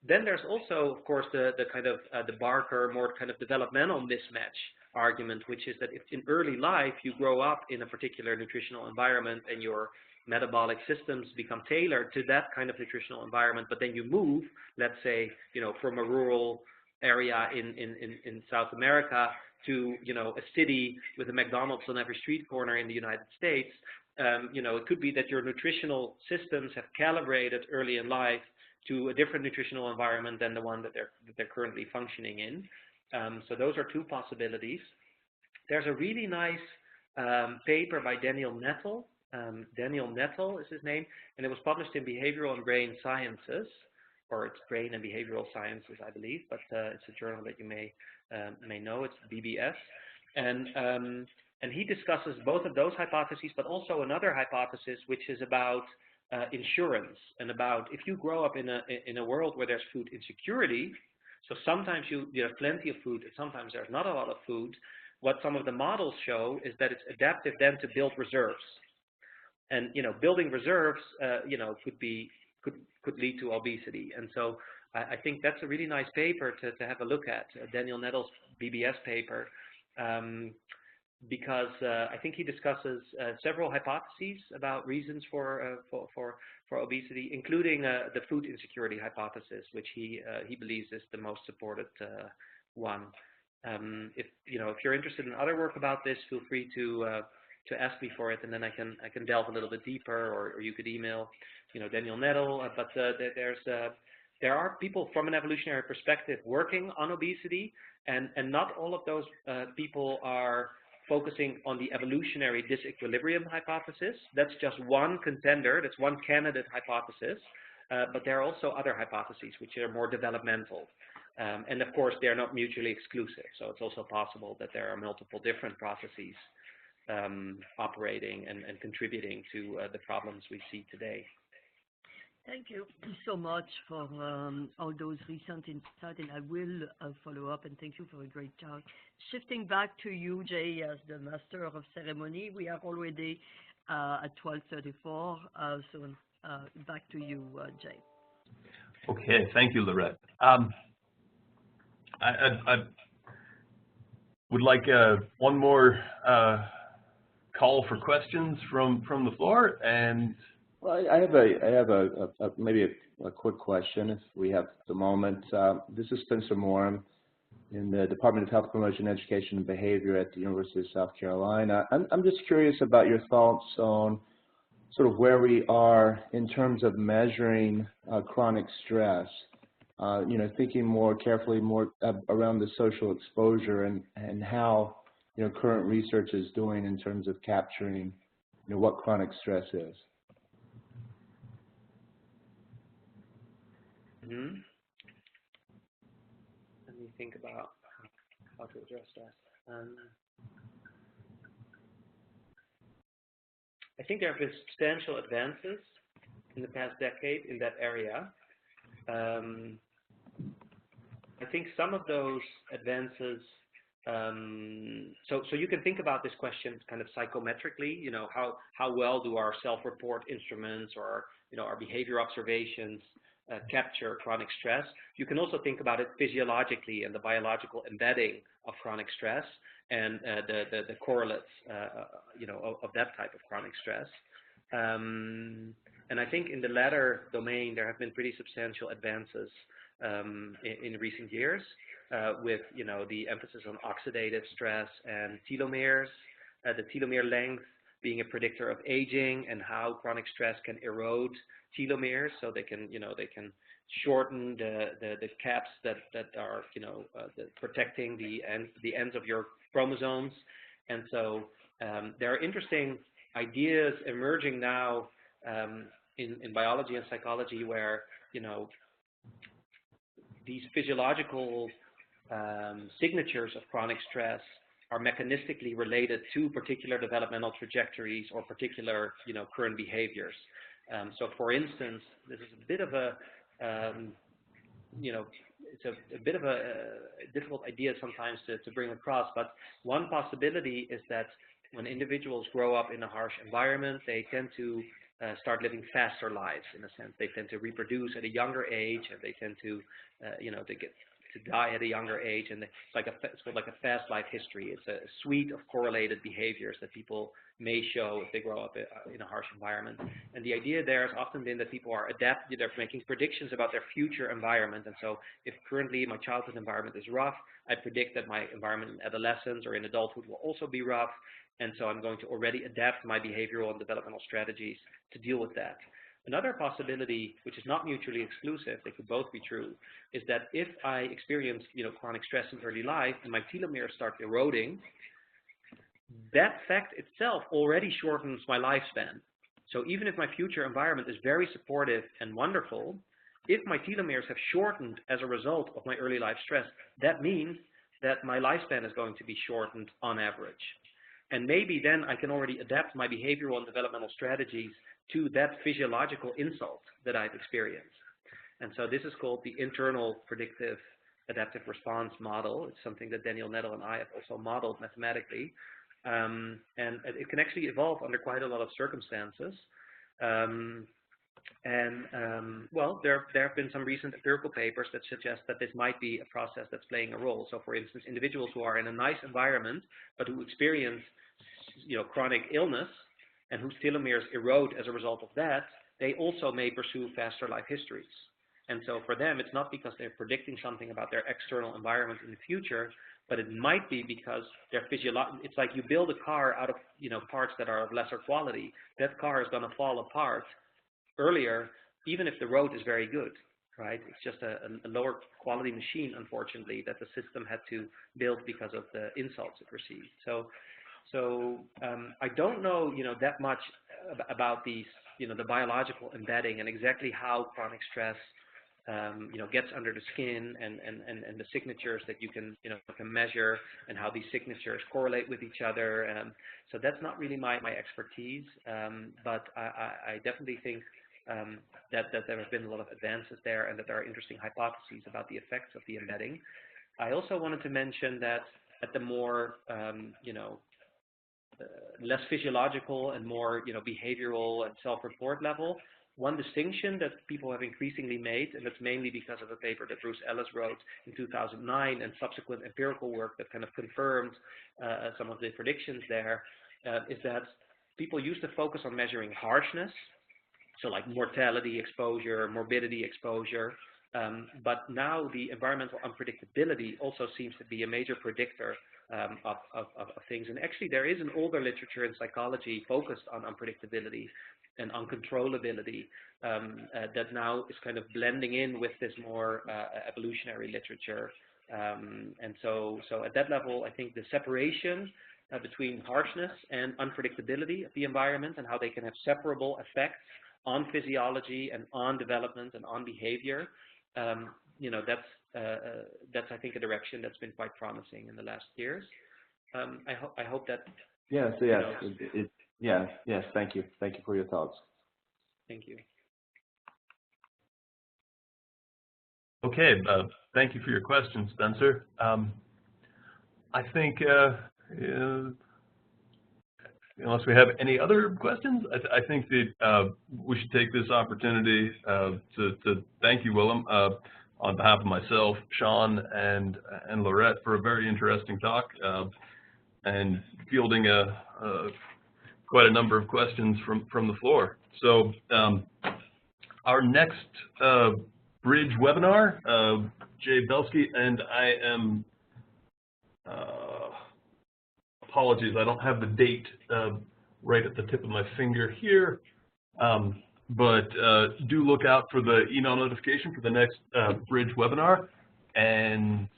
Then there's also, of course, the kind of the Barker, more kind of developmental mismatch argument, which is that if in early life you grow up in a particular nutritional environment and your metabolic systems become tailored to that kind of nutritional environment, but then you move, let's say, from a rural area in South America to, a city with a McDonald's on every street corner in the United States, it could be that your nutritional systems have calibrated early in life to a different nutritional environment than the one that they're currently functioning in. So those are two possibilities. There's a really nice paper by Daniel Nettle. Daniel Nettle is his name, and it was published in Behavioral and Brain Sciences, or it's Brain and Behavioral Sciences, I believe, but it's a journal that you may know. It's BBS, and he discusses both of those hypotheses, but also another hypothesis, which is about insurance and about if you grow up in a world where there's food insecurity, so sometimes you have plenty of food and sometimes there's not a lot of food. What some of the models show is that it's adaptive then to build reserves, and building reserves could lead to obesity. And so I think that's a really nice paper to have a look at, Daniel Nettles' BBS paper, because I think he discusses several hypotheses about reasons for obesity, including the food insecurity hypothesis, which he believes is the most supported one. If you're interested in other work about this, feel free to ask me for it, and then I can delve a little bit deeper, or you could email Daniel Nettle. But there are people from an evolutionary perspective working on obesity, and not all of those people are focusing on the evolutionary disequilibrium hypothesis. That's just one contender, that's one candidate hypothesis, but there are also other hypotheses which are more developmental. And of course, they're not mutually exclusive, so it's also possible that there are multiple different processes operating and contributing to the problems we see today. Thank you so much for all those recent insights, and I will follow up, and thank you for a great talk. Shifting back to you, Jay, as the master of ceremony, we are already at 12:34, so back to you, Jay. Okay, thank you, Lorette. I would like one more call for questions from the floor, and well, I have maybe a quick question if we have the moment. This is Spencer Morum in the Department of Health Promotion, Education, and Behavior at the University of South Carolina. I'm just curious about your thoughts on sort of where we are in terms of measuring chronic stress. Thinking more carefully around the social exposure and how current research is doing in terms of capturing what chronic stress is. Mm-hmm. Let me think about how to address that. I think there have been substantial advances in the past decade in that area. I think some of those advances, so you can think about this question kind of psychometrically, how well do our self-report instruments or our behavior observations capture chronic stress. You can also think about it physiologically and the biological embedding of chronic stress and the correlates of that type of chronic stress. And I think in the latter domain there have been pretty substantial advances in recent years with the emphasis on oxidative stress and telomeres, the telomere length being a predictor of aging and how chronic stress can erode telomeres, so they can shorten the caps that are protecting the ends of your chromosomes. And so there are interesting ideas emerging now in biology and psychology where these physiological signatures of chronic stress are mechanistically related to particular developmental trajectories or particular current behaviors. So for instance, this is a bit of a it's a bit of a difficult idea sometimes to bring across, but one possibility is that when individuals grow up in a harsh environment, they tend to start living faster lives. In a sense, they tend to reproduce at a younger age, and they tend to they get to die at a younger age, and it's called like a fast life history. It's a suite of correlated behaviors that people may show if they grow up in a harsh environment. And the idea there has often been that people are adapted, they're making predictions about their future environment. And so if currently my childhood environment is rough, I predict that my environment in adolescence or in adulthood will also be rough. And so I'm going to already adapt my behavioral and developmental strategies to deal with that. Another possibility, which is not mutually exclusive, they could both be true, is that if I experience chronic stress in early life and my telomeres start eroding, that fact itself already shortens my lifespan. So even if my future environment is very supportive and wonderful, if my telomeres have shortened as a result of my early life stress, that means that my lifespan is going to be shortened on average. And maybe then I can already adapt my behavioral and developmental strategies to that physiological insult that I've experienced. And so this is called the internal predictive adaptive response model. It's something that Daniel Nettle and I have also modeled mathematically. And it can actually evolve under quite a lot of circumstances. Well, there have been some recent empirical papers that suggest that this might be a process that's playing a role. So, for instance, individuals who are in a nice environment, but who experience, chronic illness and whose telomeres erode as a result of that, they also may pursue faster life histories. And so for them, it's not because they're predicting something about their external environment in the future, but it might be because they're it's like you build a car out of, parts that are of lesser quality. That car is going to fall apart earlier, even if the road is very good, right? It's just a lower quality machine, unfortunately, that the system had to build because of the insults it received. So I don't know, that much about these, the biological embedding and exactly how chronic stress, gets under the skin and the signatures that you can, can measure and how these signatures correlate with each other. So that's not really my expertise, but I definitely think that there have been a lot of advances there and that there are interesting hypotheses about the effects of the embedding. I also wanted to mention that at the more, less physiological and more, behavioral and self-report level, one distinction that people have increasingly made, and it's mainly because of a paper that Bruce Ellis wrote in 2009 and subsequent empirical work that kind of confirmed some of the predictions there, is that people used to focus on measuring harshness, so like mortality exposure, morbidity exposure, but now the environmental unpredictability also seems to be a major predictor of things. And actually there is an older literature in psychology focused on unpredictability and uncontrollability that now is kind of blending in with this more evolutionary literature. And so at that level, I think the separation between harshness and unpredictability of the environment and how they can have separable effects on physiology and on development and on behavior, that's I think a direction that's been quite promising in the last years. I hope that. Yes. Yes. Thank you. Thank you for your thoughts. Thank you. Okay. Thank you for your question, Spencer. I think unless we have any other questions, I think that we should take this opportunity to thank you, Willem, on behalf of myself, Sean, and Laurette for a very interesting talk and fielding quite a number of questions from the floor. So our next bridge webinar, Jay Belsky and I am, apologies, I don't have the date right at the tip of my finger here, but do look out for the email notification for the next bridge webinar. And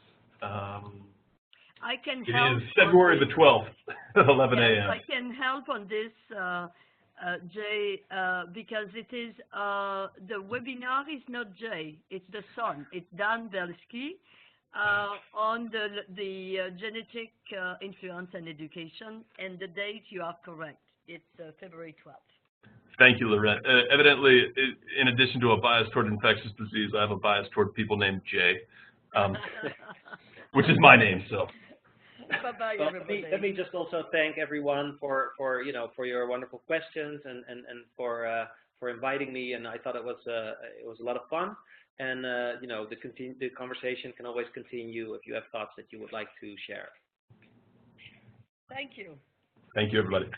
I can it help. is February the 12th at 11 a.m. Yes, I can help on this, Jay, because it is, the webinar is not Jay, it's the son, it's Dan Belsky, on the genetic influence and education, and the date you are correct, it's February 12th. Thank you, Laurette. Evidently, in addition to a bias toward infectious disease, I have a bias toward people named Jay, which is my name, so. Bye-bye, well, everybody. let me just also thank everyone for your wonderful questions and for inviting me. And I thought it was a lot of fun. And the conversation can always continue if you have thoughts that you would like to share. Thank you. Thank you, everybody.